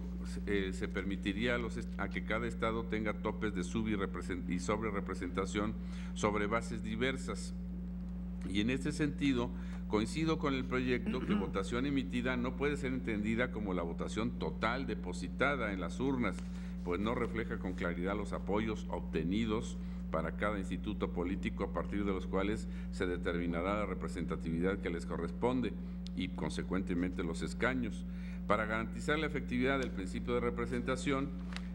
se permitiría a que cada estado tenga topes de sub- y sobre representación sobre bases diversas. Y en este sentido, coincido con el proyecto que votación emitida no puede ser entendida como la votación total depositada en las urnas, pues no refleja con claridad los apoyos obtenidos para cada instituto político, a partir de los cuales se determinará la representatividad que les corresponde y consecuentemente los escaños. Para garantizar la efectividad del principio de representación,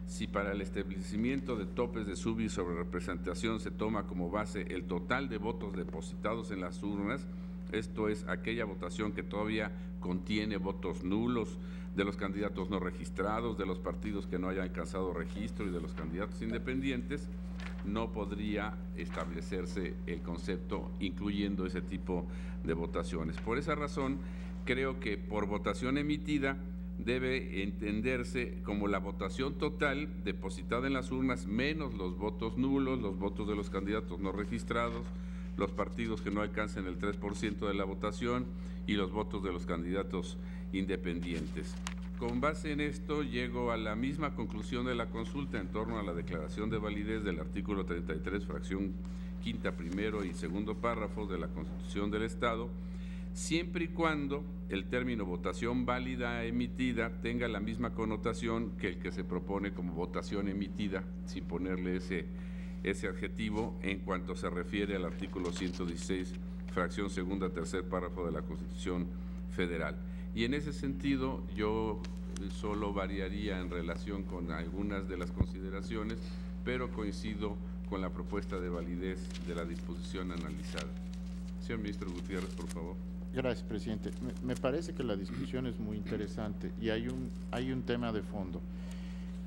si para el establecimiento de topes de sub- y sobre representación se toma como base el total de votos depositados en las urnas, esto es, aquella votación que todavía contiene votos nulos de los candidatos no registrados, de los partidos que no hayan alcanzado registro y de los candidatos independientes, no podría establecerse el concepto incluyendo ese tipo de votaciones. Por esa razón, creo que por votación emitida debe entenderse como la votación total depositada en las urnas menos los votos nulos, los votos de los candidatos no registrados, los partidos que no alcancen el 3% de la votación y los votos de los candidatos independientes. Con base en esto, llego a la misma conclusión de la consulta en torno a la declaración de validez del artículo 33, fracción quinta, primero y segundo párrafos de la Constitución del Estado, siempre y cuando el término votación válida emitida tenga la misma connotación que el que se propone como votación emitida, sin ponerle ese adjetivo en cuanto se refiere al artículo 116, fracción segunda, tercer párrafo de la Constitución Federal. Y en ese sentido yo solo variaría en relación con algunas de las consideraciones, pero coincido con la propuesta de validez de la disposición analizada. Señor Ministro Gutiérrez, por favor. Gracias, presidente. Me parece que la discusión es muy interesante y hay un tema de fondo.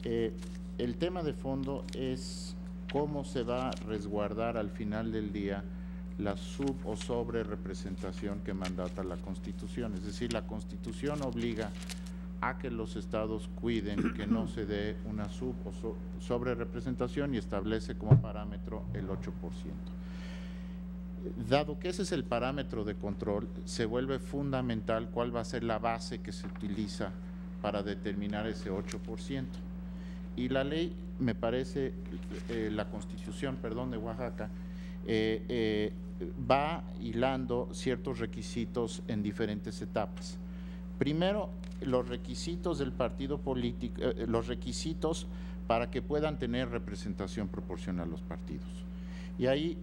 El tema de fondo es cómo se va a resguardar al final del día la sub- o sobre representación que mandata la Constitución. Es decir, la Constitución obliga a que los estados cuiden que no se dé una sub- o sobre representación y establece como parámetro el 8%. Dado que ese es el parámetro de control, se vuelve fundamental cuál va a ser la base que se utiliza para determinar ese 8%. Y la ley, me parece, la Constitución, perdón, de Oaxaca, va hilando ciertos requisitos en diferentes etapas. Primero, los requisitos del partido político, los requisitos para que puedan tener representación proporcional los partidos. Y ahí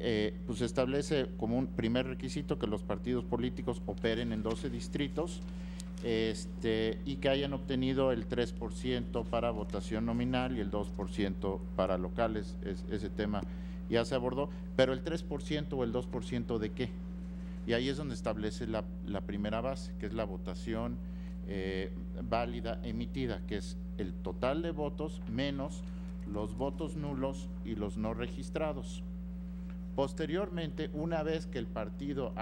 pues se establece como un primer requisito que los partidos políticos operen en 12 distritos y que hayan obtenido el 3% para votación nominal y el 2% para locales. Ese tema ya se abordó, pero el 3% o el 2% ¿de qué? Y ahí es donde establece la primera base, que es la votación válida emitida, que es el total de votos menos los votos nulos y los no registrados. Posteriormente, una vez que el partido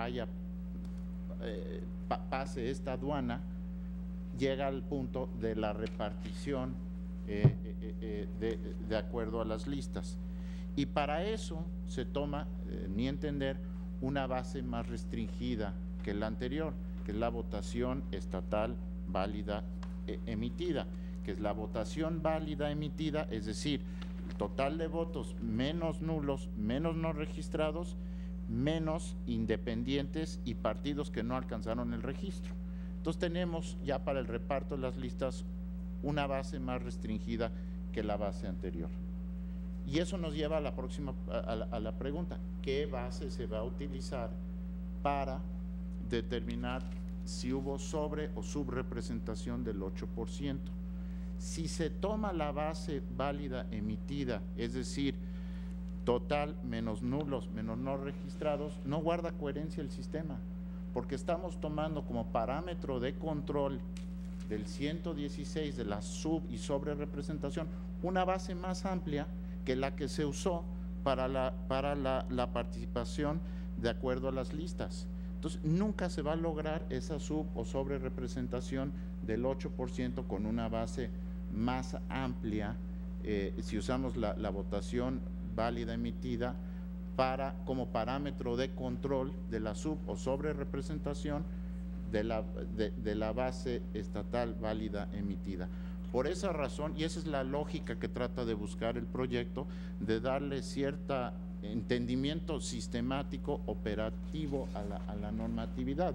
pase esta aduana, llega al punto de la repartición de acuerdo a las listas. Y para eso se toma, ni entender, una base más restringida que la anterior, que es la votación estatal válida emitida, que es la votación válida emitida, es decir, total de votos menos nulos, menos no registrados, menos independientes y partidos que no alcanzaron el registro. Entonces tenemos ya para el reparto de las listas una base más restringida que la base anterior. Y eso nos lleva a la próxima, a la pregunta, ¿qué base se va a utilizar para determinar si hubo sobre o subrepresentación del 8%? Si se toma la base válida emitida, es decir, total menos nulos, menos no registrados, no guarda coherencia el sistema, porque estamos tomando como parámetro de control del 116 de la sub y sobre representación una base más amplia que la que se usó para la participación de acuerdo a las listas. Entonces, nunca se va a lograr esa sub o sobre representación del 8% con una base más amplia si usamos la votación válida emitida como parámetro de control de la sub o sobre representación de la base estatal válida emitida. Por esa razón, y esa es la lógica que trata de buscar el proyecto, de darle cierto entendimiento sistemático, operativo a la normatividad.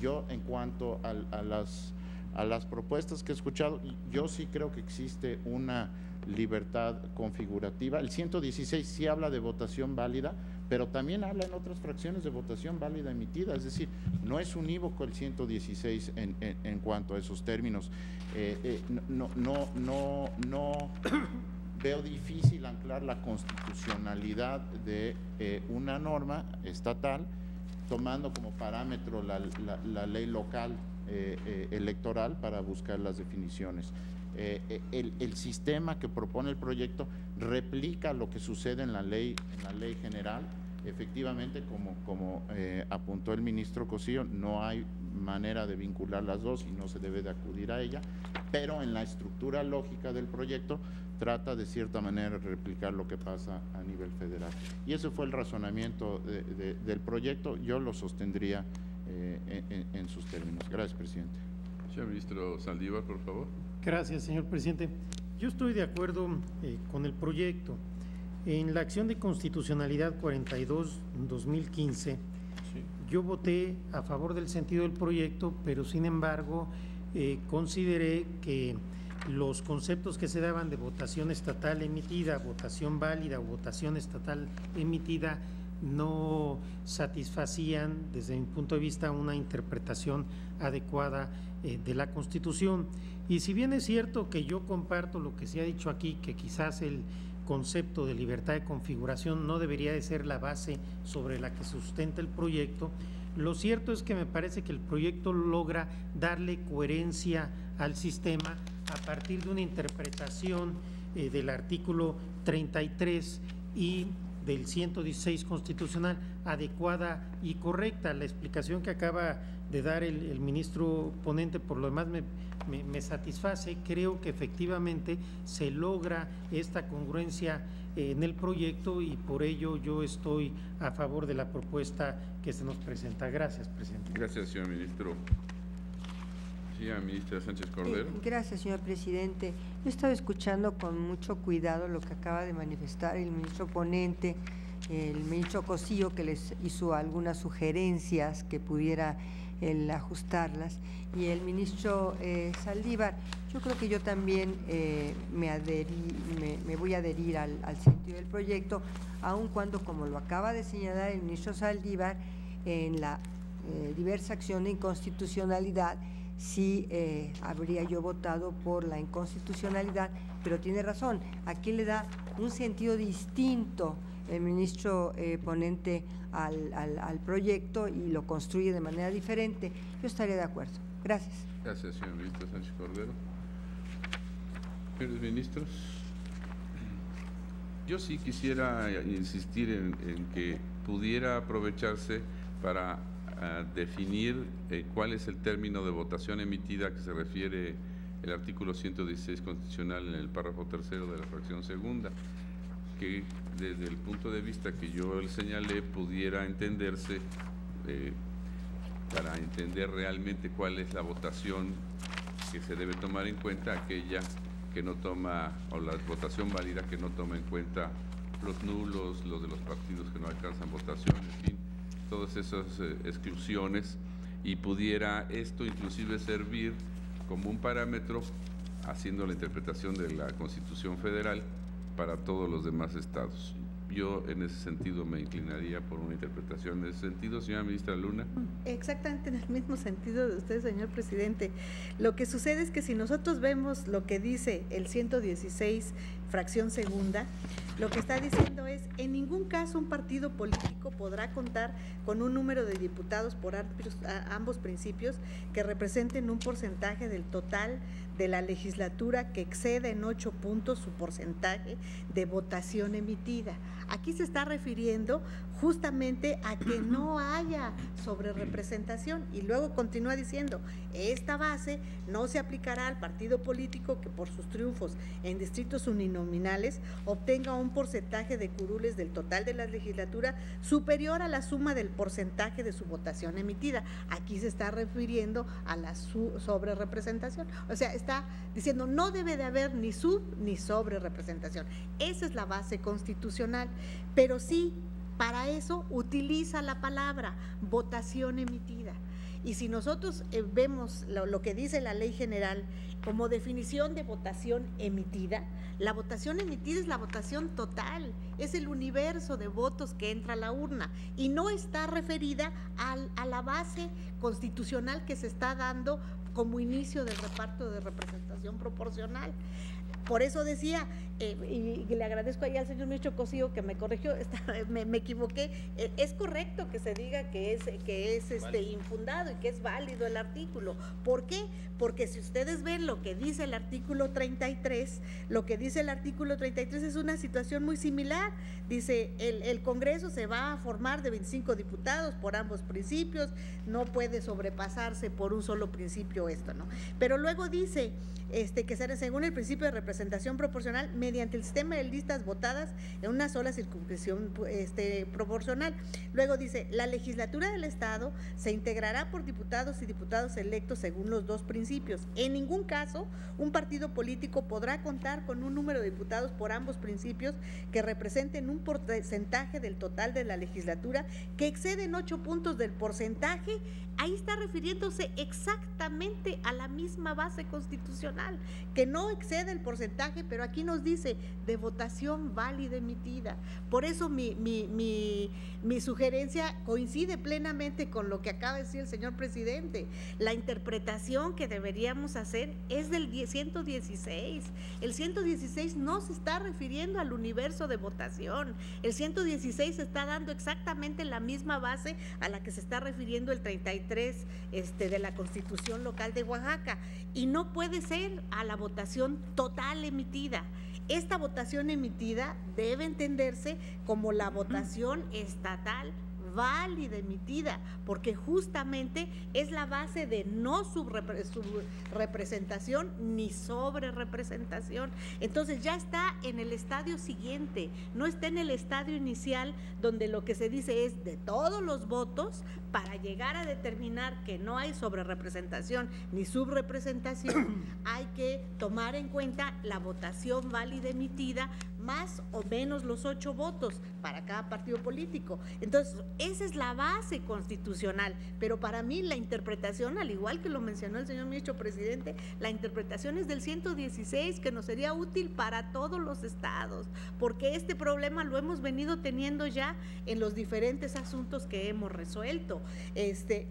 Yo, en cuanto a las propuestas que he escuchado, yo sí creo que existe una libertad configurativa. El 116 sí habla de votación válida, pero también habla en otras fracciones de votación válida emitida, es decir, no es unívoco el 116 en cuanto a esos términos. No veo difícil anclar la constitucionalidad de una norma estatal tomando como parámetro la ley local electoral para buscar las definiciones. El sistema que propone el proyecto replica lo que sucede en la ley general. Efectivamente, como apuntó el ministro Cosío, no hay manera de vincular las dos y no se debe de acudir a ella, pero en la estructura lógica del proyecto trata de cierta manera de replicar lo que pasa a nivel federal. Y ese fue el razonamiento del proyecto. Yo lo sostendría en sus términos. Gracias, presidente. Señor ministro Saldívar, por favor. Gracias, señor presidente. Yo estoy de acuerdo con el proyecto. En la acción de constitucionalidad 42-2015, yo voté a favor del sentido del proyecto, pero sin embargo consideré que los conceptos que se daban de votación estatal emitida, votación válida o votación estatal emitida no satisfacían, desde mi punto de vista, una interpretación adecuada de la Constitución. Y si bien es cierto que yo comparto lo que se ha dicho aquí, que quizás el concepto de libertad de configuración no debería de ser la base sobre la que sustenta el proyecto, lo cierto es que me parece que el proyecto logra darle coherencia al sistema a partir de una interpretación del artículo 33 y del 116 constitucional adecuada y correcta. La explicación que acaba de dar el ministro ponente, por lo demás, me satisface. Creo que efectivamente se logra esta congruencia en el proyecto y por ello yo estoy a favor de la propuesta que se nos presenta. Gracias, presidente. Gracias, señor ministro. Señora ministra Sánchez Cordero. Gracias, señor presidente. Yo estaba escuchando con mucho cuidado lo que acaba de manifestar el ministro ponente, el ministro Cosío, que les hizo algunas sugerencias que pudiera el ajustarlas, y el ministro Saldívar. Yo creo que yo también me voy a adherir al sentido del proyecto, aun cuando, como lo acaba de señalar el ministro Saldívar, en la diversa acción de inconstitucionalidad, sí habría yo votado por la inconstitucionalidad, pero tiene razón, aquí le da un sentido distinto el ministro ponente al proyecto y lo construye de manera diferente. Yo estaría de acuerdo. Gracias. Gracias, señor ministro Sánchez Cordero. Señores ministros, yo sí quisiera insistir en que pudiera aprovecharse para definir cuál es el término de votación emitida que se refiere el artículo 116 constitucional en el párrafo tercero de la fracción segunda, que desde el punto de vista que yo le señalé pudiera entenderse para entender realmente cuál es la votación que se debe tomar en cuenta, aquella que no toma, o la votación válida que no toma en cuenta los nulos, los de los partidos que no alcanzan votación, en fin, todas esas exclusiones, y pudiera esto inclusive servir como un parámetro haciendo la interpretación de la Constitución Federal para todos los demás estados. Yo en ese sentido me inclinaría por una interpretación en ese sentido. Señora ministra Luna. Exactamente en el mismo sentido de usted, señor presidente. Lo que sucede es que si nosotros vemos lo que dice el 116 fracción segunda, lo que está diciendo es, en ningún caso un partido político podrá contar con un número de diputados por ambos principios que representen un porcentaje del total de la legislatura que exceda en 8 puntos su porcentaje de votación emitida. Aquí se está refiriendo justamente a que no haya sobrerepresentación, y luego continúa diciendo, esta base no se aplicará al partido político que por sus triunfos en distritos uninominales obtenga un porcentaje de curules del total de la legislatura superior a la suma del porcentaje de su votación emitida. Aquí se está refiriendo a la sobrerepresentación, o sea, está diciendo no debe de haber ni sub ni sobrerepresentación. Esa es la base constitucional, pero sí, para eso utiliza la palabra votación emitida. Y si nosotros vemos lo que dice la ley general como definición de votación emitida, la votación emitida es la votación total, es el universo de votos que entra a la urna y no está referida a la base constitucional que se está dando como inicio del reparto de representación proporcional. Por eso decía, y le agradezco ahí al señor ministro Cosío que me corrigió, me equivoqué, es correcto que se diga que es infundado y que es válido el artículo. ¿Por qué? Porque si ustedes ven lo que dice el artículo 33, es una situación muy similar. Dice, el Congreso se va a formar de 25 diputados por ambos principios, no puede sobrepasarse por un solo principio esto, ¿no? Pero luego dice que será según el principio de representación proporcional mediante el sistema de listas votadas en una sola circunscripción proporcional. Luego dice, la legislatura del Estado se integrará por diputados y diputados electos según los dos principios. En ningún caso un partido político podrá contar con un número de diputados por ambos principios que representen un porcentaje del total de la legislatura que exceden 8 puntos del porcentaje. Ahí está refiriéndose exactamente a la misma base constitucional, que no excede el porcentaje, pero aquí nos dice de votación válida emitida. Por eso mi sugerencia coincide plenamente con lo que acaba de decir el señor presidente. La interpretación que deberíamos hacer es del 116. El 116 no se está refiriendo al universo de votación. El 116 está dando exactamente la misma base a la que se está refiriendo el 33 de la Constitución Local de Oaxaca, y no puede ser a la votación total emitida. Esta votación emitida debe entenderse como la votación estatal válida emitida, porque justamente es la base de no subrepresentación ni sobrerepresentación. Entonces ya está en el estadio siguiente, no está en el estadio inicial, donde lo que se dice es de todos los votos, para llegar a determinar que no hay sobrerepresentación ni subrepresentación, hay que tomar en cuenta la votación válida emitida más o menos los 8 votos para cada partido político. Entonces, esa es la base constitucional, pero para mí la interpretación, al igual que lo mencionó el señor ministro presidente, la interpretación es del 116, que nos sería útil para todos los estados, porque este problema lo hemos venido teniendo ya en los diferentes asuntos que hemos resuelto.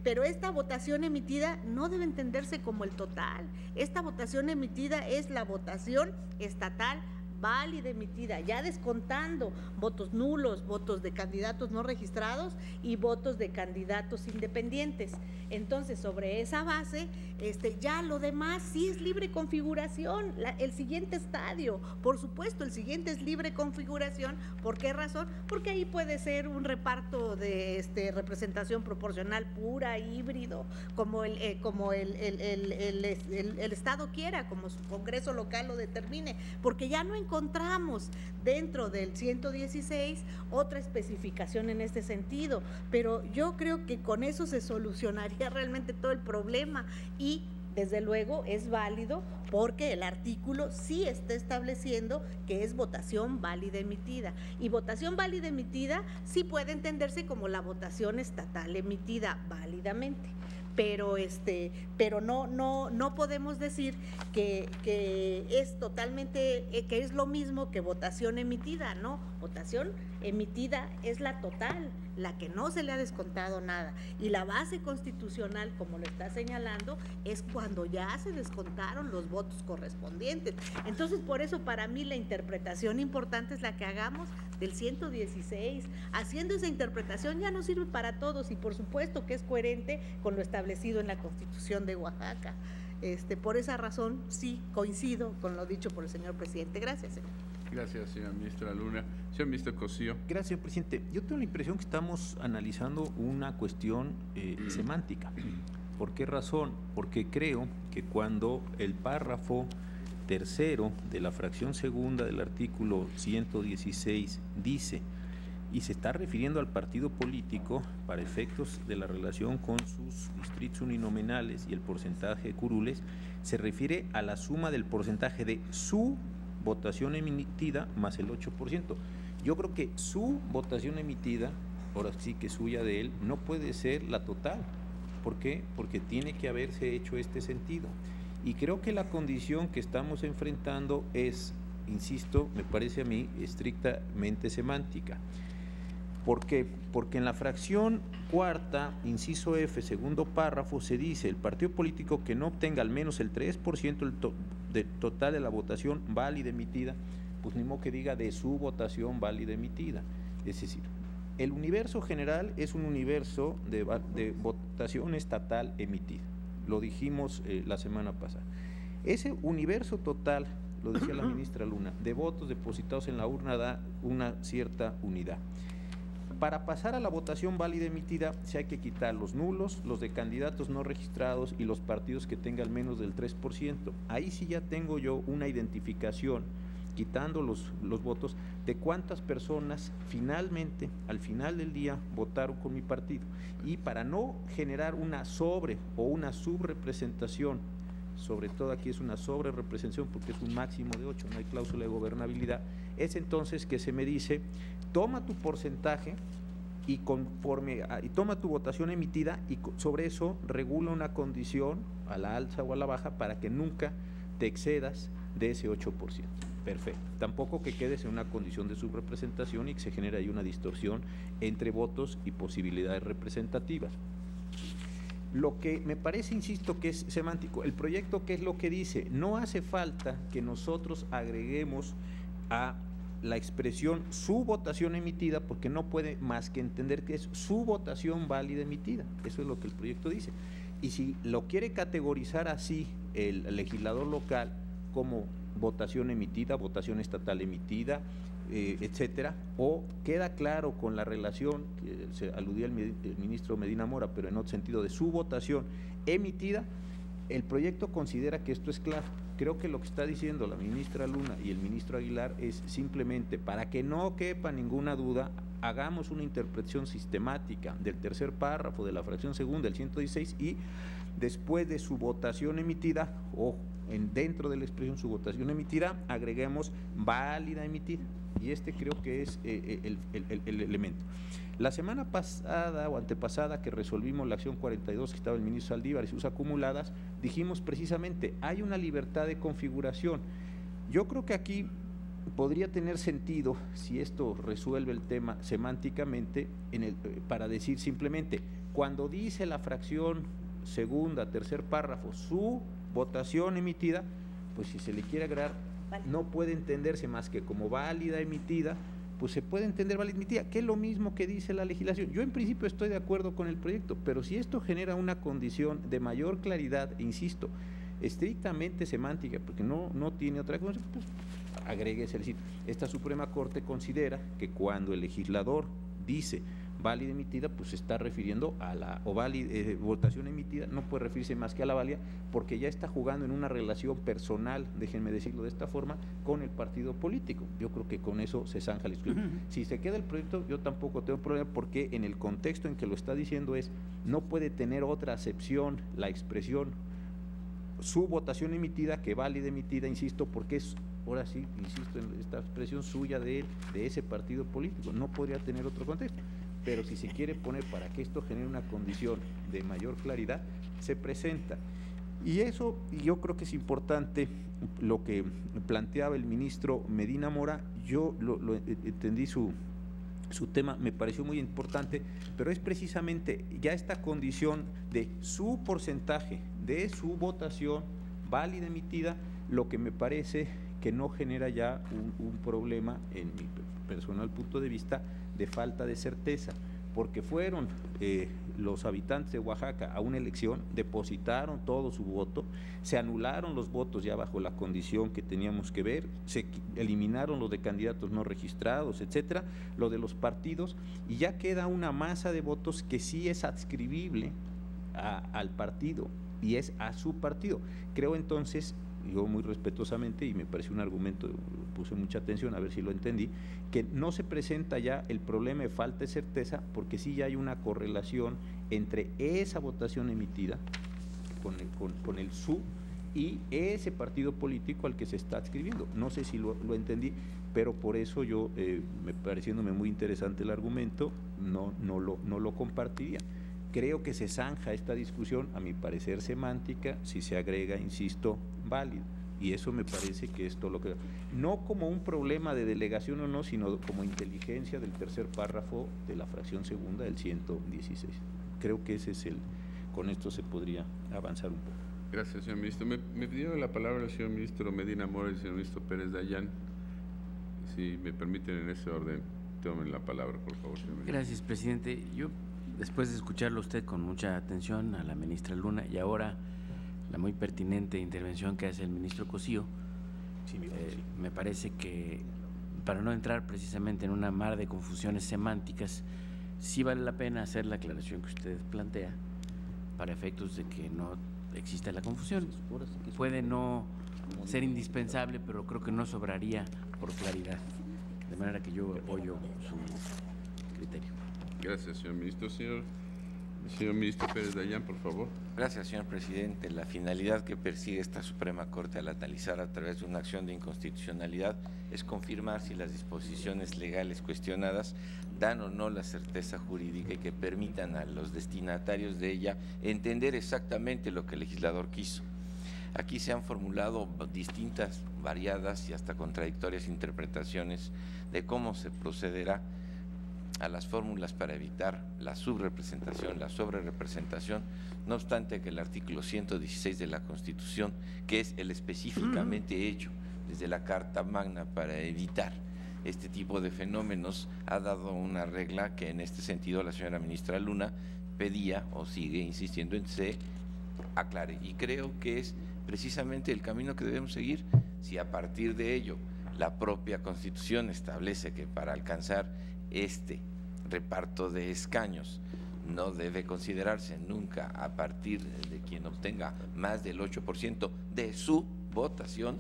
Pero esta votación emitida no debe entenderse como el total. Esta votación emitida es la votación estatal válida emitida, ya descontando votos nulos, votos de candidatos no registrados y votos de candidatos independientes. Entonces, sobre esa base, ya lo demás sí es libre configuración. El siguiente estadio, por supuesto, el siguiente es libre configuración. ¿Por qué razón? Porque ahí puede ser un reparto de representación proporcional pura, híbrido, como el Estado quiera, como su Congreso local lo determine, porque ya no encontramos dentro del 116 otra especificación en este sentido, pero yo creo que con eso se solucionaría realmente todo el problema, y desde luego es válido porque el artículo sí está estableciendo que es votación válida emitida, y votación válida emitida sí puede entenderse como la votación estatal emitida válidamente. Pero no podemos decir que es totalmente, que es lo mismo que votación emitida, ¿no? Votación emitida es la total, la que no se le ha descontado nada, y la base constitucional, como lo está señalando, es cuando ya se descontaron los votos correspondientes. Entonces, por eso para mí la interpretación importante es la que hagamos del 116. Haciendo esa interpretación ya no sirve para todos, y por supuesto que es coherente con lo establecido en la Constitución de Oaxaca. Por esa razón sí coincido con lo dicho por el señor presidente. Gracias, señor. Gracias, señora ministra Luna. Señor ministro Cosío. Gracias, señor presidente. Yo tengo la impresión que estamos analizando una cuestión semántica. ¿Por qué razón? Porque creo que cuando el párrafo tercero de la fracción segunda del artículo 116 dice, y se está refiriendo al partido político para efectos de la relación con sus distritos uninominales y el porcentaje de curules, se refiere a la suma del porcentaje de su votación emitida más el 8%. Yo creo que su votación emitida, ahora sí que suya de él, no puede ser la total. ¿Por qué? Porque tiene que haberse hecho este sentido. Y creo que la condición que estamos enfrentando es, insisto, me parece a mí, estrictamente semántica. ¿Por qué? Porque en la fracción cuarta, inciso F, segundo párrafo, se dice, el partido político que no obtenga al menos el 3% total de la votación válida emitida, pues ni modo que diga de su votación válida emitida. Es decir, el universo general es un universo de votación estatal emitida. Lo dijimos la semana pasada. Ese universo total, lo decía la ministra Luna, de votos depositados en la urna da una cierta unidad. Para pasar a la votación válida emitida, se hay que quitar los nulos, los de candidatos no registrados y los partidos que tengan menos del 3%. Ahí sí ya tengo yo una identificación, quitando los votos, de cuántas personas finalmente, al final del día, votaron con mi partido. Y para no generar una sobre o una subrepresentación, sobre todo aquí es una sobrerepresentación porque es un máximo de 8, no hay cláusula de gobernabilidad, es entonces que se me dice, toma tu porcentaje y toma tu votación emitida y sobre eso regula una condición a la alza o a la baja para que nunca te excedas de ese 8%. Perfecto. Tampoco que quedes en una condición de subrepresentación y que se genere ahí una distorsión entre votos y posibilidades representativas. Lo que me parece, insisto, que es semántico, el proyecto, ¿qué es lo que dice? No hace falta que nosotros agreguemos a la expresión su votación emitida, porque no puede más que entender que es su votación válida emitida. Eso es lo que el proyecto dice. Y si lo quiere categorizar así el legislador local como votación emitida, votación estatal emitida, etcétera, o queda claro con la relación que se aludía el ministro Medina Mora, pero en otro sentido, de su votación emitida, el proyecto considera que esto es claro. Creo que lo que está diciendo la ministra Luna y el ministro Aguilar es simplemente, para que no quepa ninguna duda, hagamos una interpretación sistemática del tercer párrafo de la fracción segunda del 116 y después de su votación emitida, o dentro de la expresión su votación emitida, agreguemos válida emitida. Y creo que es el elemento. La semana pasada o antepasada que resolvimos la acción 42 que estaba el ministro Saldívar y sus acumuladas, dijimos precisamente, hay una libertad de configuración. Yo creo que aquí podría tener sentido, si esto resuelve el tema semánticamente, para decir simplemente, cuando dice la fracción segunda, tercer párrafo, su votación emitida, pues si se le quiere agregar, no puede entenderse más que como válida emitida, pues se puede entender válida emitida, que es lo mismo que dice la legislación. Yo en principio estoy de acuerdo con el proyecto, pero si esto genera una condición de mayor claridad, insisto, estrictamente semántica, porque no tiene otra cosa, pues agréguese. Es decir, esta Suprema Corte considera que cuando el legislador dice válida emitida, pues se está refiriendo a la votación emitida, no puede referirse más que a la válida, porque ya está jugando en una relación personal, déjenme decirlo de esta forma, con el partido político. Yo creo que con eso se zanja la discusión. Si se queda el proyecto, yo tampoco tengo problema, porque en el contexto en que lo está diciendo no puede tener otra acepción la expresión su votación emitida que válida emitida, insisto, porque es, ahora sí, insisto en esta expresión suya de ese partido político, no podría tener otro contexto. Pero si se quiere poner para que esto genere una condición de mayor claridad, se presenta. Y eso, yo creo que es importante lo que planteaba el ministro Medina Mora. Yo lo entendí su su tema me pareció muy importante, pero es precisamente ya esta condición de su porcentaje, de su votación válida emitida, lo que me parece que no genera ya un problema, en mi personal punto de vista, de falta de certeza, porque fueron los habitantes de Oaxaca a una elección, depositaron todo su voto, se anularon los votos ya bajo la condición que teníamos que ver, se eliminaron los de candidatos no registrados, etcétera, lo de los partidos, y ya queda una masa de votos que sí es adscribible al partido y es a su partido. Creo entonces, yo muy respetuosamente, y me pareció un argumento, puse mucha atención a ver si lo entendí, que no se presenta ya el problema de falta de certeza, porque sí ya hay una correlación entre esa votación emitida con el su y ese partido político al que se está adscribiendo. No sé si lo entendí, pero por eso yo, pareciéndome muy interesante el argumento, no lo compartiría. Creo que se zanja esta discusión, a mi parecer semántica, si se agrega, insisto, válido. Y eso me parece que esto lo que… No como un problema de delegación o no, sino como inteligencia del tercer párrafo de la fracción segunda del 116. Creo que ese es con esto se podría avanzar un poco. Gracias, señor ministro. Me pidieron la palabra el señor ministro Medina Mora y el señor ministro Pérez Dayán. Si me permiten en ese orden, tomen la palabra, por favor, señor ministro. Gracias, presidente. Yo, después de escucharlo a usted con mucha atención, a la ministra Luna, y ahora la muy pertinente intervención que hace el ministro Cosío, me parece que, para no entrar precisamente en una mar de confusiones semánticas, sí vale la pena hacer la aclaración que usted plantea, para efectos de que no exista la confusión. Puede no ser indispensable, pero creo que no sobraría por claridad, de manera que yo apoyo su criterio. Gracias, señor ministro. Señor ministro Pérez Dayán, por favor. Gracias, señor presidente. La finalidad que persigue esta Suprema Corte al analizar a través de una acción de inconstitucionalidad es confirmar si las disposiciones legales cuestionadas dan o no la certeza jurídica y que permitan a los destinatarios de ella entender exactamente lo que el legislador quiso. Aquí se han formulado distintas, variadas y hasta contradictorias interpretaciones de cómo se procederá a las fórmulas para evitar la subrepresentación, la sobrerepresentación, no obstante que el artículo 116 de la Constitución, que es el específicamente hecho desde la Carta Magna para evitar este tipo de fenómenos, ha dado una regla que en este sentido la señora ministra Luna pedía o sigue insistiendo en que se aclare. Y creo que es precisamente el camino que debemos seguir. Si a partir de ello la propia Constitución establece que para alcanzar este reparto de escaños no debe considerarse nunca a partir de quien obtenga más del 8% de su votación,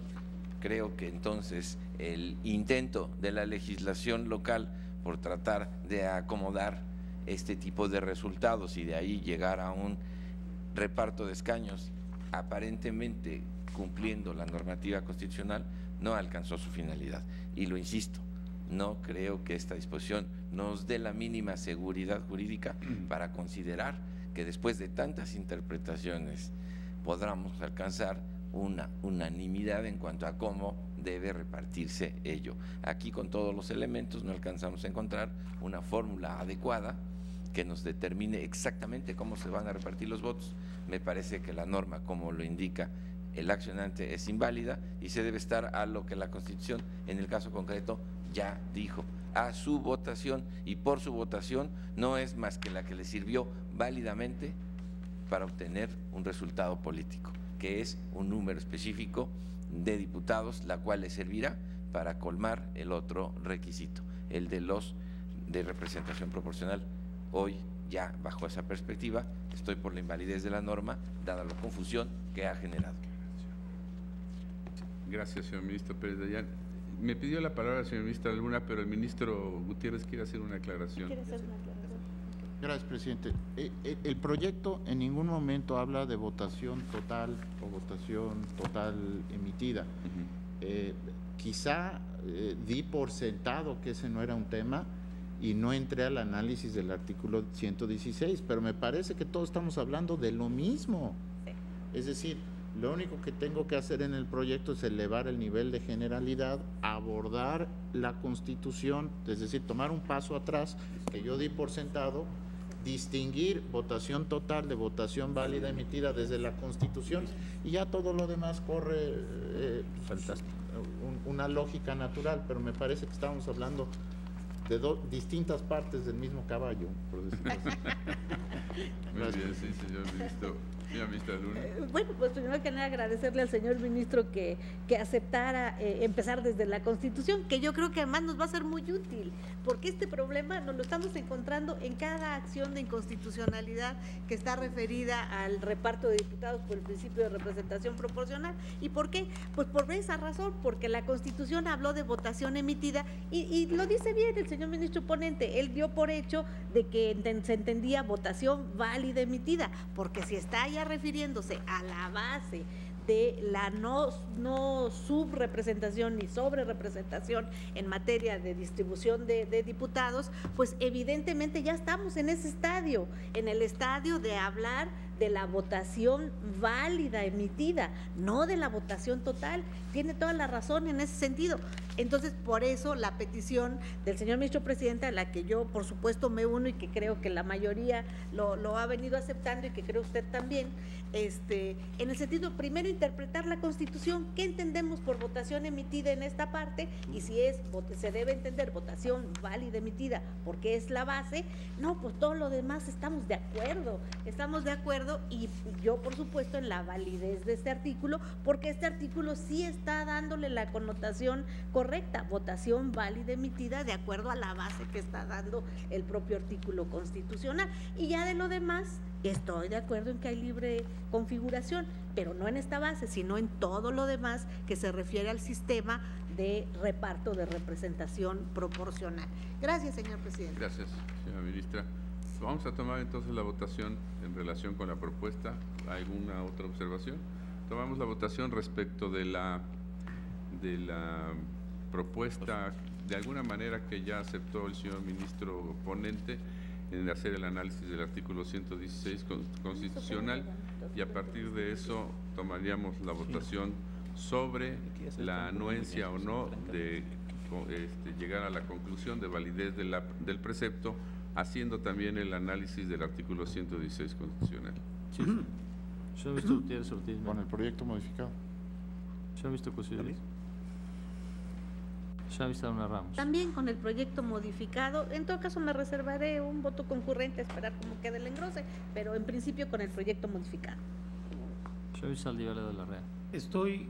creo que entonces el intento de la legislación local por tratar de acomodar este tipo de resultados y de ahí llegar a un reparto de escaños aparentemente cumpliendo la normativa constitucional no alcanzó su finalidad. Y lo insisto, no creo que esta disposición nos dé la mínima seguridad jurídica para considerar que después de tantas interpretaciones podamos alcanzar una unanimidad en cuanto a cómo debe repartirse ello. Aquí con todos los elementos no alcanzamos a encontrar una fórmula adecuada que nos determine exactamente cómo se van a repartir los votos. Me parece que la norma, como lo indica el accionante, es inválida y se debe estar a lo que la Constitución, en el caso concreto, ya dijo, a su votación, y por su votación no es más que la que le sirvió válidamente para obtener un resultado político, que es un número específico de diputados, la cual le servirá para colmar el otro requisito, el de los de representación proporcional. Hoy, ya bajo esa perspectiva, estoy por la invalidez de la norma, dada la confusión que ha generado. Gracias, señor ministro Pérez Dayán. Me pidió la palabra el señor ministro Luna, pero el ministro Gutiérrez quiere hacer una aclaración. Gracias, presidente. El proyecto en ningún momento habla de votación total o votación total emitida. Quizá di por sentado que ese no era un tema y no entré al análisis del artículo 116, pero me parece que todos estamos hablando de lo mismo. Es decir, Lo único que tengo que hacer en el proyecto es elevar el nivel de generalidad, abordar la Constitución, es decir, tomar un paso atrás que yo di por sentado, distinguir votación total de votación válida emitida desde la Constitución, y ya todo lo demás corre una lógica natural, pero me parece que estamos hablando de distintas partes del mismo caballo, por decirlo así. Muy bien, sí, señor ministro. Señora ministra Luna. Bueno, pues primero que nada agradecerle al señor ministro que aceptara empezar desde la Constitución, que yo creo que además nos va a ser muy útil, porque este problema nos lo estamos encontrando en cada acción de inconstitucionalidad que está referida al reparto de diputados por el principio de representación proporcional. ¿Y por qué? Pues por esa razón, porque la Constitución habló de votación emitida y lo dice bien el señor ministro ponente, él dio por hecho de que se entendía votación válida emitida, porque si está ya refiriéndose a la base de la no subrepresentación ni sobrerepresentación en materia de distribución de diputados, pues evidentemente ya estamos en ese estadio, en el estadio de hablar de la votación válida emitida, no de la votación total. Tiene toda la razón en ese sentido. Entonces, por eso la petición del señor ministro presidente, a la que yo por supuesto me uno y que creo que la mayoría lo ha venido aceptando y que creo usted también, en el sentido, primero, interpretar la Constitución, qué entendemos por votación emitida en esta parte, y si se debe entender votación válida emitida porque es la base, no, pues todo lo demás estamos de acuerdo, y yo por supuesto en la validez de este artículo, porque este artículo sí está dándole la connotación correcta, votación válida emitida de acuerdo a la base que está dando el propio artículo constitucional, y ya de lo demás estoy de acuerdo en que hay libre configuración, pero no en esta base, sino en todo lo demás que se refiere al sistema de reparto de representación proporcional. Gracias, señor presidente. Gracias, señora ministra. Vamos a tomar entonces la votación en relación con la propuesta. ¿Alguna otra observación? Tomamos la votación respecto de la propuesta, de alguna manera que ya aceptó el señor ministro ponente, en hacer el análisis del artículo 116 constitucional, y a partir de eso tomaríamos la votación sobre la anuencia o no de llegar a la conclusión de validez del precepto, haciendo también el análisis del artículo 116 constitucional. Sí. Señor ministro Gutiérrez Ortiz. Con el proyecto modificado. Señor ministro Cosío. Señora ministra Luna Ramos. También con el proyecto modificado. En todo caso me reservaré un voto concurrente a esperar cómo quede el engrose, pero en principio con el proyecto modificado. Señor ministro Saldívar de la Rea. Estoy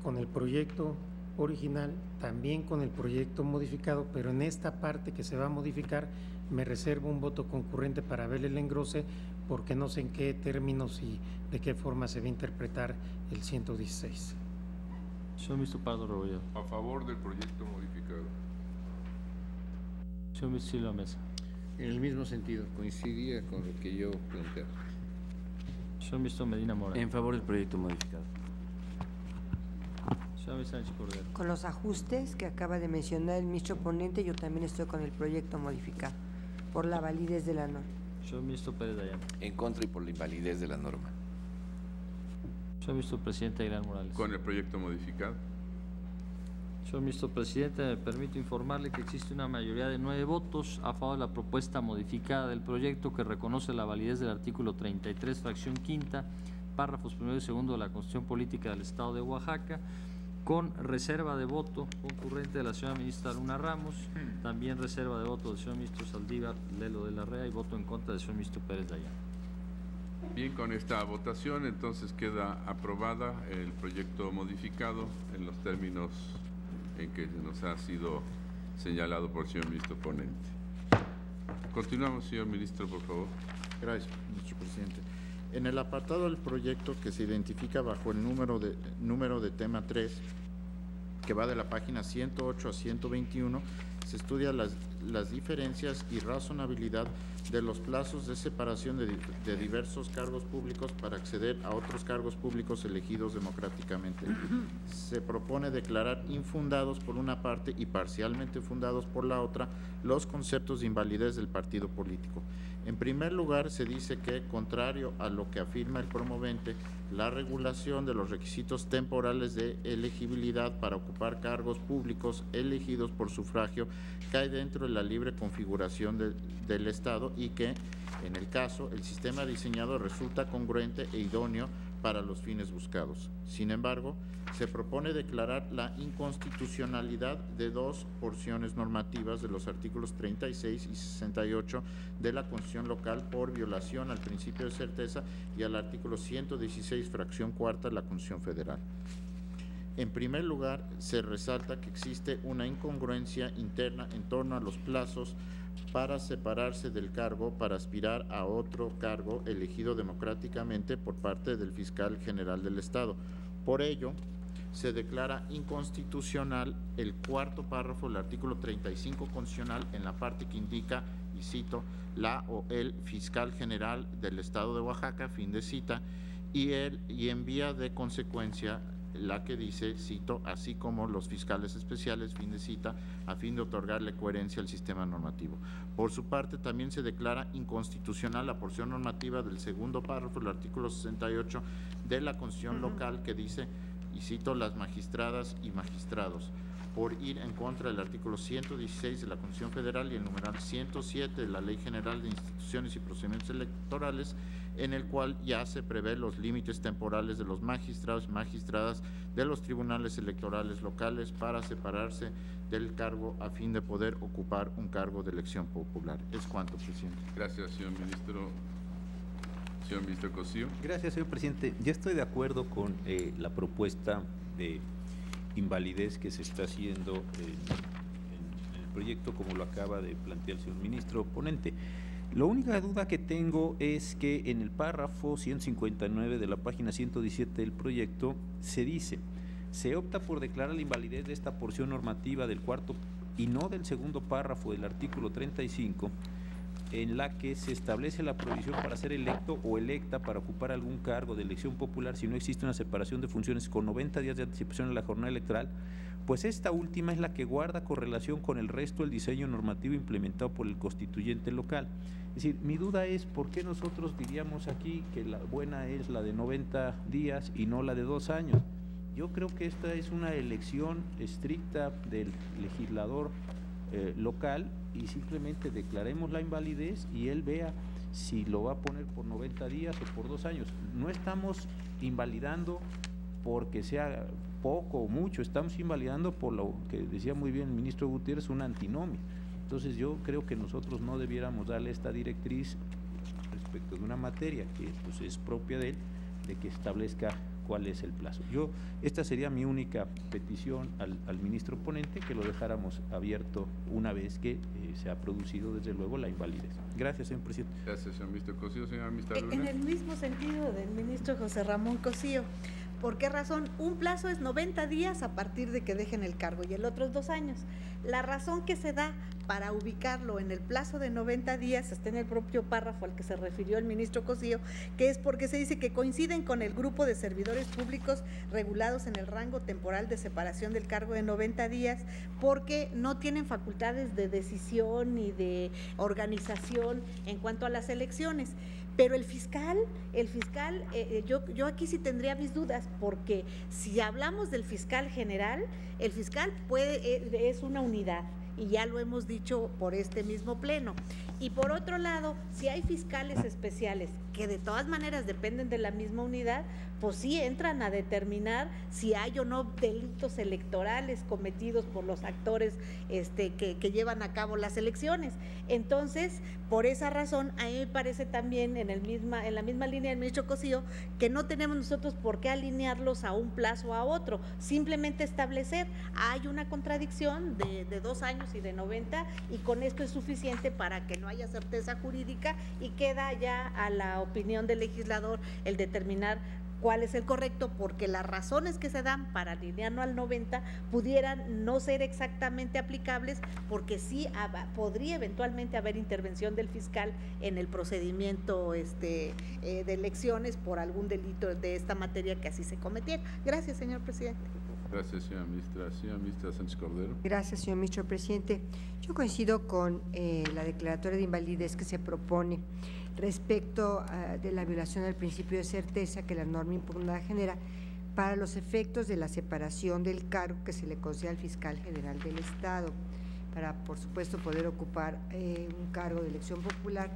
con el proyecto original, también con el proyecto modificado, pero en esta parte que se va a modificar me reservo un voto concurrente para ver el engrose, porque no sé en qué términos y de qué forma se va a interpretar el 116. Señor ministro Pardo Rebolledo. A favor del proyecto modificado. Señor ministro Silva Mesa. En el mismo sentido, coincidía con lo que yo planteaba. Señor ministro Medina Mora. En favor del proyecto modificado. Señor ministro Sánchez Cordero. Con los ajustes que acaba de mencionar el ministro ponente, yo también estoy con el proyecto modificado, por la validez de la norma. Señor ministro Pérez Dayán. En contra y por la invalidez de la norma. Señor ministro presidente Aguilar Morales. Con el proyecto modificado. Señor ministro presidente, me permito informarle que existe una mayoría de 9 votos a favor de la propuesta modificada del proyecto, que reconoce la validez del artículo 33, fracción quinta, párrafos primero y segundo de la Constitución Política del Estado de Oaxaca, con reserva de voto concurrente de la señora ministra Luna Ramos, también reserva de voto del señor ministro Saldívar Lelo de la Rea y voto en contra del señor ministro Pérez Dayán. Bien, con esta votación entonces queda aprobada el proyecto modificado en los términos en que nos ha sido señalado por el señor ministro ponente. Continuamos, señor ministro, por favor. Gracias, ministro presidente. En el apartado del proyecto que se identifica bajo el número de tema 3, que va de la página 108 a 121, se estudia las diferencias y razonabilidad de los plazos de separación de diversos cargos públicos para acceder a otros cargos públicos elegidos democráticamente. Se propone declarar infundados por una parte y parcialmente fundados por la otra los conceptos de invalidez del partido político. En primer lugar, se dice que, contrario a lo que afirma el promovente, la regulación de los requisitos temporales de elegibilidad para ocupar cargos públicos elegidos por sufragio cae dentro de la libre configuración del Estado y que, en el caso, el sistema diseñado resulta congruente e idóneo para los fines buscados. Sin embargo, se propone declarar la inconstitucionalidad de dos porciones normativas de los artículos 36 y 68 de la Constitución local por violación al principio de certeza y al artículo 116, fracción cuarta de la Constitución federal. En primer lugar, se resalta que existe una incongruencia interna en torno a los plazos para separarse del cargo para aspirar a otro cargo elegido democráticamente por parte del fiscal general del Estado. Por ello, se declara inconstitucional el cuarto párrafo del artículo 35 constitucional en la parte que indica, y cito, la o el fiscal general del Estado de Oaxaca, fin de cita, y en vía de consecuencia la que dice, cito, así como los fiscales especiales, fin de cita, a fin de otorgarle coherencia al sistema normativo. Por su parte, también se declara inconstitucional la porción normativa del segundo párrafo del artículo 68 de la Constitución local que dice, y cito, las magistradas y magistrados, por ir en contra del artículo 116 de la Constitución Federal y el numeral 107 de la Ley General de Instituciones y Procedimientos Electorales, en el cual ya se prevé los límites temporales de los magistrados y magistradas de los tribunales electorales locales para separarse del cargo a fin de poder ocupar un cargo de elección popular. Es cuanto, presidente. Gracias, señor ministro. Señor ministro Cosío. Gracias, señor presidente. Yo estoy de acuerdo con la propuesta de invalidez que se está haciendo en el proyecto, como lo acaba de plantear el señor ministro ponente. La única duda que tengo es que en el párrafo 159 de la página 117 del proyecto se dice, se opta por declarar la invalidez de esta porción normativa del cuarto y no del segundo párrafo del artículo 35, en la que se establece la prohibición para ser electo o electa para ocupar algún cargo de elección popular si no existe una separación de funciones con 90 días de anticipación en la jornada electoral, pues esta última es la que guarda correlación con el resto del diseño normativo implementado por el constituyente local. Es decir, mi duda es por qué nosotros diríamos aquí que la buena es la de 90 días y no la de 2 años. Yo creo que esta es una elección estricta del legislador local y simplemente declaremos la invalidez y él vea si lo va a poner por 90 días o por 2 años. No estamos invalidando porque sea poco o mucho, estamos invalidando por lo que decía muy bien el ministro Gutiérrez, una antinomia. Entonces yo creo que nosotros no debiéramos darle esta directriz respecto de una materia que pues, es propia de él, de que establezca cuál es el plazo. Esta sería mi única petición al ministro ponente, que lo dejáramos abierto una vez que se ha producido desde luego la invalidez. Gracias, señor presidente. Gracias, señor ministro Cosío. Señora ministra Luna. En el mismo sentido del ministro José Ramón Cosío. ¿Por qué razón? Un plazo es 90 días a partir de que dejen el cargo y el otro es 2 años. La razón que se da para ubicarlo en el plazo de 90 días está en el propio párrafo al que se refirió el ministro Cosío, que es porque se dice que coinciden con el grupo de servidores públicos regulados en el rango temporal de separación del cargo de 90 días, porque no tienen facultades de decisión ni de organización en cuanto a las elecciones. Pero el fiscal, yo aquí sí tendría mis dudas, porque si hablamos del fiscal general, el fiscal es una unidad, y ya lo hemos dicho por este mismo pleno. Y por otro lado, si hay fiscales especiales que de todas maneras dependen de la misma unidad, pues sí entran a determinar si hay o no delitos electorales cometidos por los actores que llevan a cabo las elecciones. Entonces, por esa razón, a mí me parece también en la misma línea del ministro Cosío, que no tenemos nosotros por qué alinearlos a un plazo o a otro, simplemente establecer, hay una contradicción de 2 años y de 90, y con esto es suficiente para que no haya certeza jurídica y queda ya a la opinión del legislador el determinar cuál es el correcto, porque las razones que se dan para alinearlo al 90 pudieran no ser exactamente aplicables, porque sí podría eventualmente haber intervención del fiscal en el procedimiento de elecciones por algún delito de esta materia que así se cometiera. Gracias, señor presidente. Gracias, señora ministra. Señora ministra Sánchez Cordero. Gracias, señor ministro presidente. Yo coincido con la declaratoria de invalidez que se propone respecto de la violación del principio de certeza que la norma impugnada genera para los efectos de la separación del cargo que se le concede al fiscal general del Estado, para, por supuesto, poder ocupar un cargo de elección popular,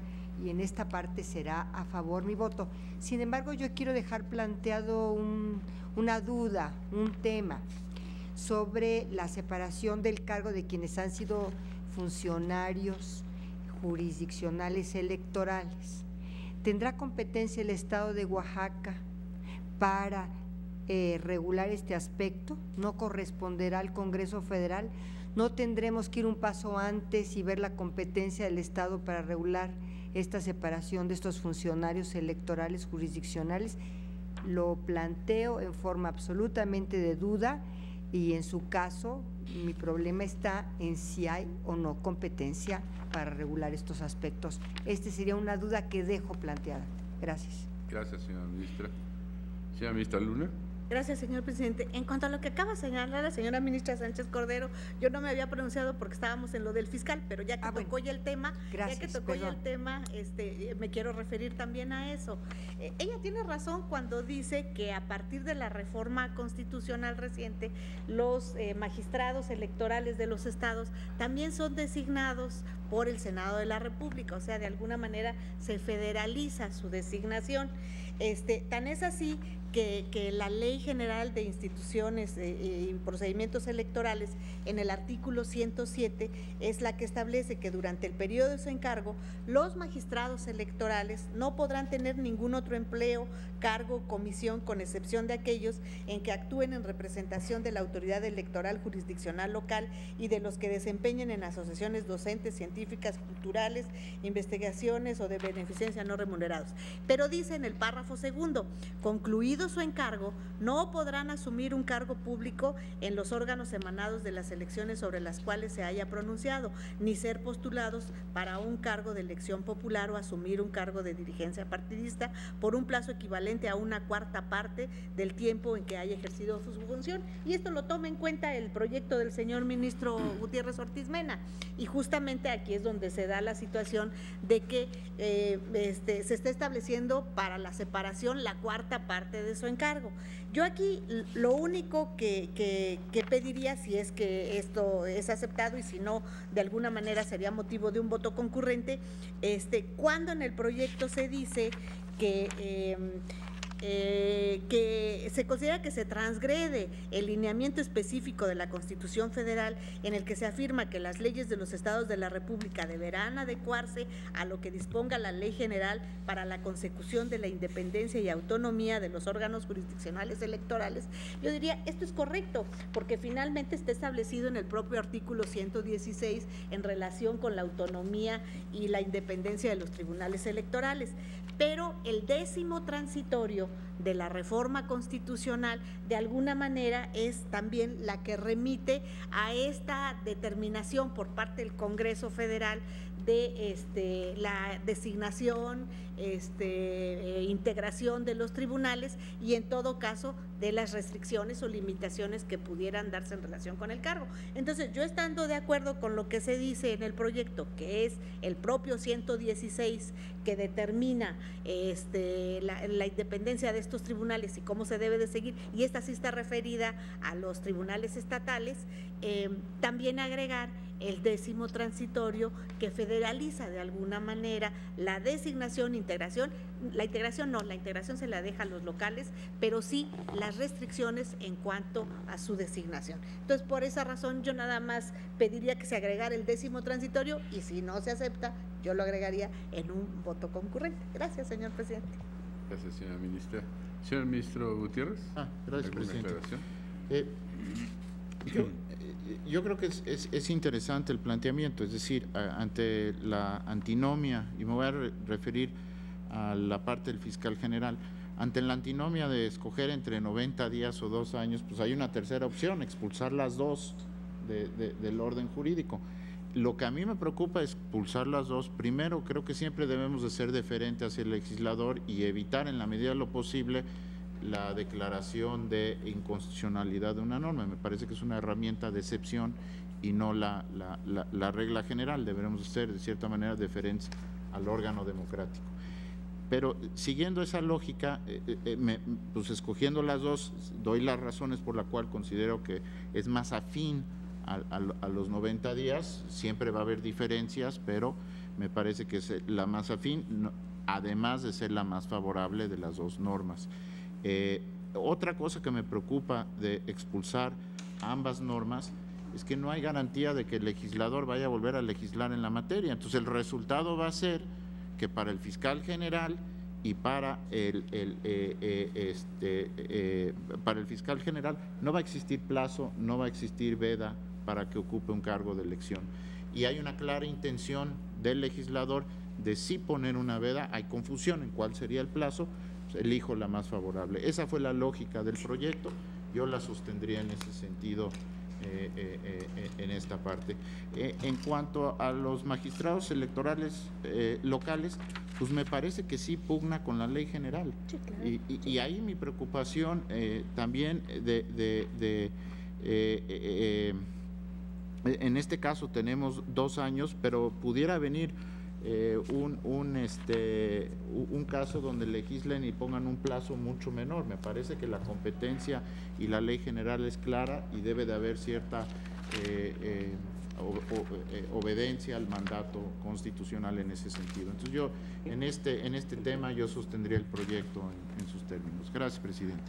y en esta parte será a favor mi voto. Sin embargo, yo quiero dejar planteado una duda, un tema sobre la separación del cargo de quienes han sido funcionarios jurisdiccionales electorales. ¿Tendrá competencia el Estado de Oaxaca para regular este aspecto? ¿No corresponderá al Congreso Federal? ¿No tendremos que ir un paso antes y ver la competencia del Estado para regular esta separación de estos funcionarios electorales jurisdiccionales? Lo planteo en forma absolutamente de duda, y en su caso mi problema está en si hay o no competencia para regular estos aspectos. Esta sería una duda que dejo planteada. Gracias. Gracias, señora ministra. Señora ministra Luna. Gracias, señor presidente. En cuanto a lo que acaba de señalar la señora ministra Sánchez Cordero, yo no me había pronunciado porque estábamos en lo del fiscal, pero ya que tocó ya el tema, me quiero referir también a eso. Ella tiene razón cuando dice que a partir de la reforma constitucional reciente, los magistrados electorales de los estados también son designados por el Senado de la República, o sea, de alguna manera se federaliza su designación. Tan es así que la Ley General de Instituciones y Procedimientos Electorales, en el artículo 107, es la que establece que durante el periodo de su encargo, los magistrados electorales no podrán tener ningún otro empleo, cargo, comisión, con excepción de aquellos en que actúen en representación de la autoridad electoral jurisdiccional local y de los que desempeñen en asociaciones docentes, científicas, culturales, investigaciones o de beneficencia no remunerados. Pero dice en el párrafo segundo, concluido su encargo, no podrán asumir un cargo público en los órganos emanados de las elecciones sobre las cuales se haya pronunciado, ni ser postulados para un cargo de elección popular o asumir un cargo de dirigencia partidista por un plazo equivalente a una cuarta parte del tiempo en que haya ejercido su función. Y esto lo toma en cuenta el proyecto del señor ministro Gutiérrez Ortiz Mena, y justamente aquí es donde se da la situación de que se está estableciendo para la separación la cuarta parte de su encargo. Yo aquí lo único que pediría, si es que esto es aceptado y si no, de alguna manera sería motivo de un voto concurrente, cuando en el proyecto se dice que se considera que se transgrede el lineamiento específico de la Constitución Federal, en el que se afirma que las leyes de los estados de la República deberán adecuarse a lo que disponga la Ley General para la consecución de la independencia y autonomía de los órganos jurisdiccionales electorales. Yo diría, esto es correcto, porque finalmente está establecido en el propio artículo 116 en relación con la autonomía y la independencia de los tribunales electorales. Pero el 10º transitorio de la reforma constitucional de alguna manera es también la que remite a esta determinación por parte del Congreso Federal de la designación, integración de los tribunales y en todo caso de las restricciones o limitaciones que pudieran darse en relación con el cargo. Entonces, yo estando de acuerdo con lo que se dice en el proyecto, que es el propio 116 que determina la independencia de estos tribunales y cómo se debe de seguir, y esta sí está referida a los tribunales estatales, también agregar el 10º transitorio que federaliza de alguna manera la designación, integración, la integración se la deja a los locales, pero sí las restricciones en cuanto a su designación. Entonces, por esa razón, yo nada más pediría que se agregara el 10º transitorio, y si no se acepta, yo lo agregaría en un voto concurrente. Gracias, señor presidente. Gracias, señora ministra. Señor ministro Gutiérrez. Gracias, presidente. Yo creo que es interesante el planteamiento, es decir, ante la antinomia, y me voy a referir a la parte del fiscal general, ante la antinomia de escoger entre 90 días o 2 años, pues hay una tercera opción, expulsar las dos del orden jurídico. Lo que a mí me preocupa es expulsar las dos. Primero, creo que siempre debemos de ser deferentes hacia el legislador y evitar en la medida de lo posible la declaración de inconstitucionalidad de una norma. Me parece que es una herramienta de excepción y no la regla general. Deberemos ser, de cierta manera, deferentes al órgano democrático. Pero siguiendo esa lógica, pues escogiendo las dos, doy las razones por las cuales considero que es más afín a los 90 días. Siempre va a haber diferencias, pero me parece que es la más afín, además de ser la más favorable de las dos normas. Otra cosa que me preocupa de expulsar ambas normas es que no hay garantía de que el legislador vaya a volver a legislar en la materia. Entonces el resultado va a ser que para el fiscal general y para el fiscal general no va a existir plazo, no va a existir veda para que ocupe un cargo de elección. Y hay una clara intención del legislador de sí poner una veda. Hay confusión en cuál sería el plazo, pues elijo la más favorable. Esa fue la lógica del proyecto, yo la sostendría en ese sentido. En esta parte. En cuanto a los magistrados electorales locales, pues me parece que sí pugna con la ley general. Sí, claro. Y ahí mi preocupación también en este caso tenemos 2 años, pero pudiera venir un caso donde legislen y pongan un plazo mucho menor. Me parece que la competencia y la ley general es clara y debe de haber cierta obediencia al mandato constitucional en ese sentido. Entonces yo en este tema yo sostendría el proyecto en sus términos. Gracias, presidente.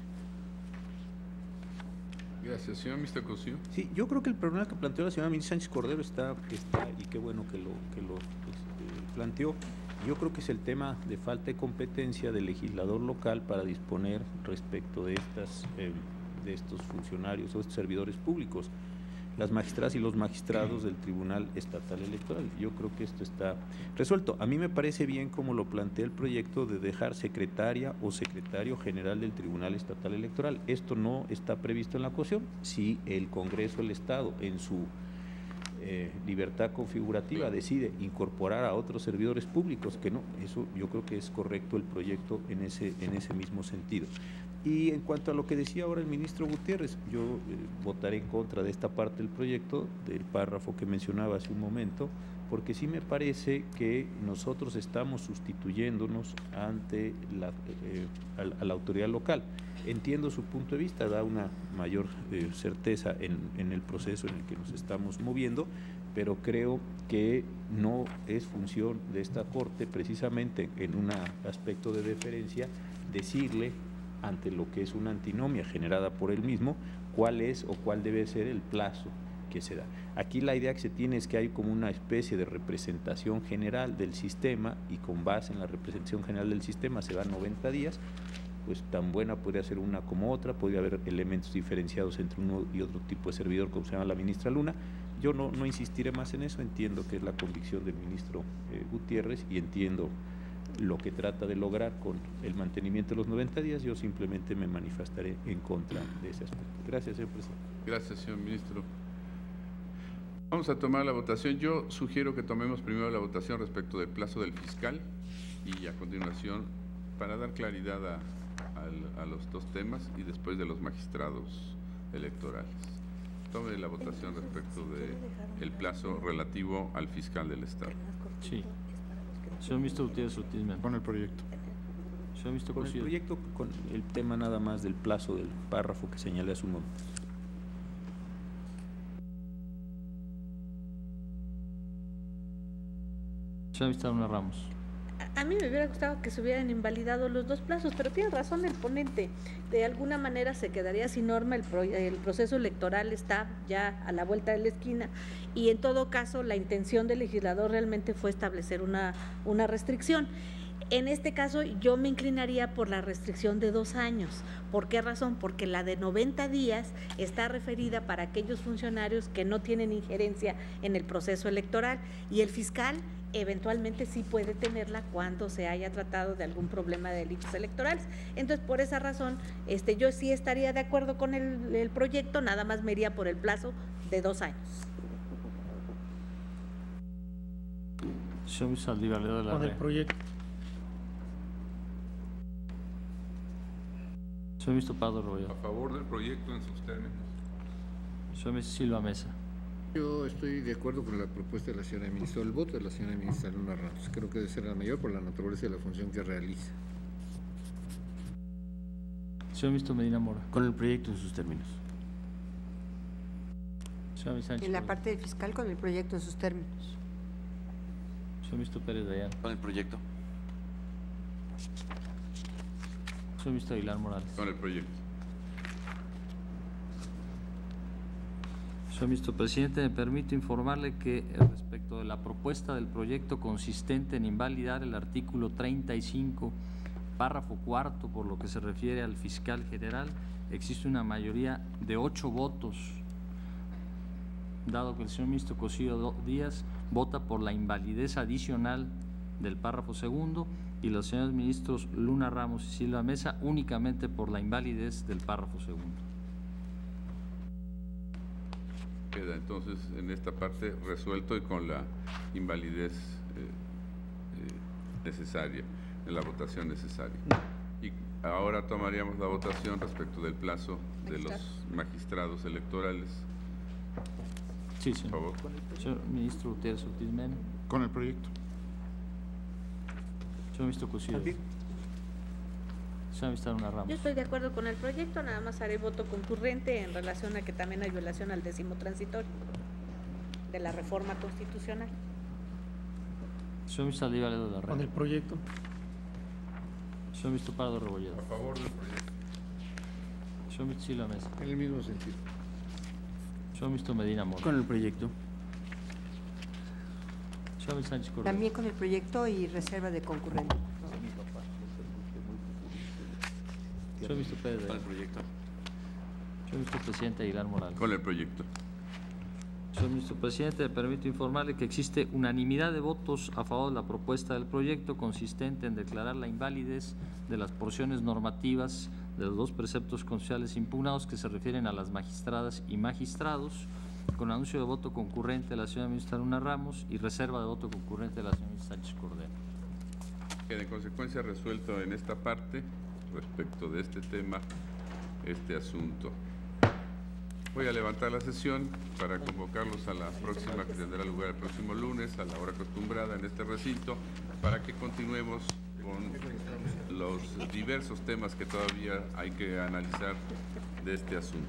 Gracias, señor Mr. Cosío. Sí, yo creo que el problema que planteó la señora ministra Sánchez Cordero está y qué bueno que lo planteó. Yo creo que es el tema de falta de competencia del legislador local para disponer respecto de estos funcionarios o estos servidores públicos, las magistradas y los magistrados del Tribunal Estatal Electoral. Yo creo que esto está resuelto. A mí me parece bien como lo plantea el proyecto de dejar secretaria o secretario general del Tribunal Estatal Electoral. Esto no está previsto en la Constitución. Si el Congreso del Estado en su libertad configurativa decide incorporar a otros servidores públicos, que no, eso yo creo que es correcto el proyecto en ese mismo sentido. Y en cuanto a lo que decía ahora el ministro Gutiérrez, yo votaré en contra de esta parte del proyecto, del párrafo que mencionaba hace un momento, porque sí me parece que nosotros estamos sustituyéndonos ante a la autoridad local. Entiendo su punto de vista, da una mayor certeza en el proceso en el que nos estamos moviendo, pero creo que no es función de esta Corte, precisamente en un aspecto de deferencia, decirle ante lo que es una antinomia generada por él mismo, cuál es o cuál debe ser el plazo que se da. Aquí la idea que se tiene es que hay como una especie de representación general del sistema y con base en la representación general del sistema se dan 90 días, pues tan buena podría ser una como otra, podría haber elementos diferenciados entre uno y otro tipo de servidor, como se llama la ministra Luna. Yo no insistiré más en eso, entiendo que es la convicción del ministro Gutiérrez y entiendo lo que trata de lograr con el mantenimiento de los 90 días, yo simplemente me manifestaré en contra de ese aspecto. Gracias, señor presidente. Gracias, señor ministro. Vamos a tomar la votación. Yo sugiero que tomemos primero la votación respecto del plazo del fiscal y a continuación, para dar claridad a los dos temas y después de los magistrados electorales. Tome la votación respecto del plazo relativo al fiscal del Estado. Sí. Señor ministro Gutiérrez Ortiz. Con el proyecto. Señor ministro con el Cosío. proyecto, con el tema nada más del plazo del párrafo que señalé hace un momento. Señor ministro Luna Ramos. A mí me hubiera gustado que se hubieran invalidado los dos plazos, pero tiene razón el ponente. De alguna manera se quedaría sin norma, el proceso electoral está ya a la vuelta de la esquina y en todo caso la intención del legislador realmente fue establecer una restricción. En este caso yo me inclinaría por la restricción de 2 años. ¿Por qué razón? Porque la de 90 días está referida para aquellos funcionarios que no tienen injerencia en el proceso electoral y el fiscal eventualmente sí puede tenerla cuando se haya tratado de algún problema de delitos electorales. Entonces, por esa razón, yo sí estaría de acuerdo con el proyecto, nada más me iría por el plazo de 2 años. Señor Saldívar, le doy la con el proyecto. Señor Señor ministro Pardo Rebolledo. A favor del proyecto en sus términos. Señor ministro Silva Mesa. Yo estoy de acuerdo con la propuesta de la señora ministra, el voto de la señora ministra Luna Ramos. Creo que debe ser la mayor por la naturaleza de la función que realiza. Señor ministro Medina Mora. Con el proyecto en sus términos. Señor ministro Sánchez En la Cordero. parte del fiscal con el proyecto en sus términos. Señor ministro Pérez Dayán. Con el proyecto. Señor ministro Aguilar Morales. Con el proyecto. Señor ministro presidente, me permito informarle que respecto de la propuesta del proyecto consistente en invalidar el artículo 35, párrafo cuarto, por lo que se refiere al fiscal general, existe una mayoría de 8 votos, dado que el señor ministro Cosío Díaz vota por la invalidez adicional del párrafo segundo y los señores ministros Luna Ramos y Silva Mesa únicamente por la invalidez del párrafo segundo. Queda entonces en esta parte resuelto y con la invalidez necesaria, en la votación necesaria. Y ahora tomaríamos la votación respecto del plazo de los magistrados electorales. Sí, señor. Por favor. Señor ministro Gutiérrez Ortiz Mena. Con el proyecto. Señor ministro Cosío. Señor ministro Luna Ramos. Yo estoy de acuerdo con el proyecto, nada más haré voto concurrente en relación a que también hay violación al 10º transitorio de la reforma constitucional. Señor ministro Aldívar de la Con Red. el proyecto. Señor ministro Pardo Rebolledo. A favor del proyecto. Señor ministro Silva Mesa. En el mismo sentido. Señor ministro Medina Mora. Con el proyecto. Señor ministro Sánchez Cordero. También con el proyecto y reserva de concurrente. Señor ministro Pérez Con el Dayán. proyecto. Señor ministro presidente Aguilar Morales. Con el proyecto. Señor ministro presidente, me permito informarle que existe unanimidad de votos a favor de la propuesta del proyecto consistente en declarar la invalidez de las porciones normativas de los 2 preceptos constitucionales impugnados que se refieren a las magistradas y magistrados, con anuncio de voto concurrente de la señora ministra Luna Ramos y reserva de voto concurrente de la señora ministra Sánchez Cordero. Queda en consecuencia resuelto en esta parte respecto de este tema, este asunto. Voy a levantar la sesión para convocarlos a la próxima, que tendrá lugar el próximo lunes a la hora acostumbrada en este recinto, para que continuemos con los diversos temas que todavía hay que analizar de este asunto.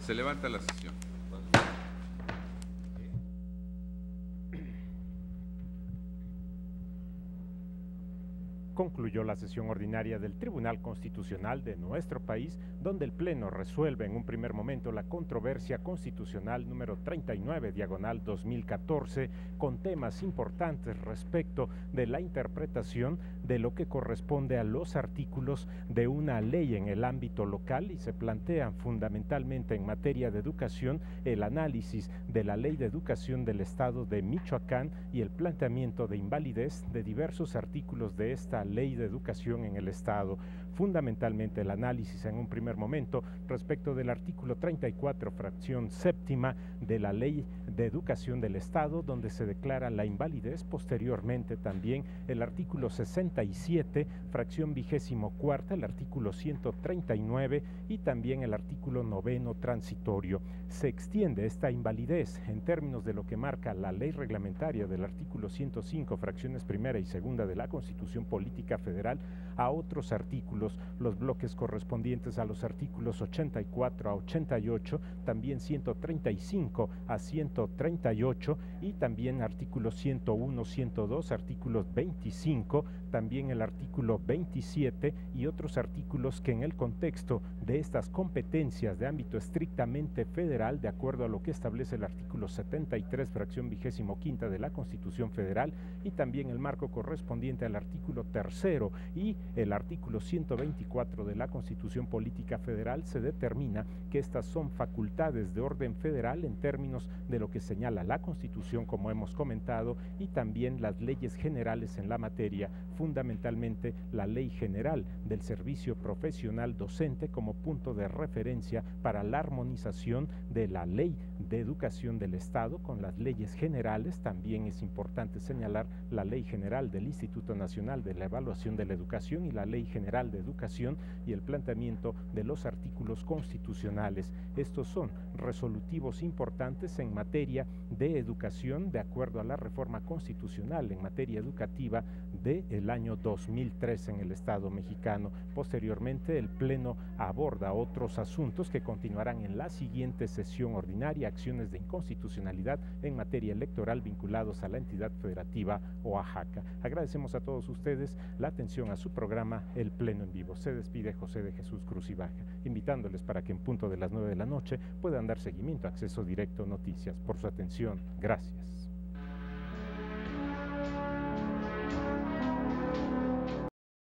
Se levanta la sesión. Concluyó la sesión ordinaria del Tribunal Constitucional de nuestro país, donde el Pleno resuelve en un primer momento la controversia constitucional número 39/2014 con temas importantes respecto de la interpretación de lo que corresponde a los artículos de una ley en el ámbito local, y se plantean fundamentalmente en materia de educación el análisis de la Ley de Educación del Estado de Michoacán y el planteamiento de invalidez de diversos artículos de esta Ley de Educación en el Estado. Fundamentalmente el análisis en un primer momento respecto del artículo 34, fracción séptima de la Ley de Educación del Estado, donde se declara la invalidez. Posteriormente también el artículo 67, fracción 24ª, el artículo 139 y también el artículo 9º transitorio. Se extiende esta invalidez en términos de lo que marca la ley reglamentaria del artículo 105, fracciones primera y segunda de la Constitución Política Federal a otros artículos, los bloques correspondientes a los artículos 84 a 88, también 135 a 138 y también artículos 101, 102, artículos 25, también el artículo 27 y otros artículos que en el contexto de estas competencias de ámbito estrictamente federal, de acuerdo a lo que establece el artículo 73, fracción 25ª de la Constitución Federal, y también el marco correspondiente al artículo 3º y el artículo 124 de la Constitución Política Federal, se determina que estas son facultades de orden federal en términos de lo que señala la Constitución, como hemos comentado, y también las leyes generales en la materia fundamentalmente la Ley General del Servicio Profesional Docente como punto de referencia para la armonización de la Ley de Educación del Estado con las leyes generales. También es importante señalar la Ley General del Instituto Nacional de la Evaluación de la Educación y la Ley General de Educación y el planteamiento de los artículos constitucionales. Estos son resolutivos importantes en materia de educación de acuerdo a la reforma constitucional en materia educativa del año 2003 en el Estado mexicano. Posteriormente, el Pleno aborda otros asuntos que continuarán en la siguiente sesión ordinaria, acciones de inconstitucionalidad en materia electoral vinculados a la entidad federativa Oaxaca. Agradecemos a todos ustedes la atención a su programa El Pleno en Vivo. Se despide José de Jesús Cruz y Baja, invitándoles para que en punto de las 9 de la noche puedan dar seguimiento a Acceso Directo Noticias. Por su atención, gracias.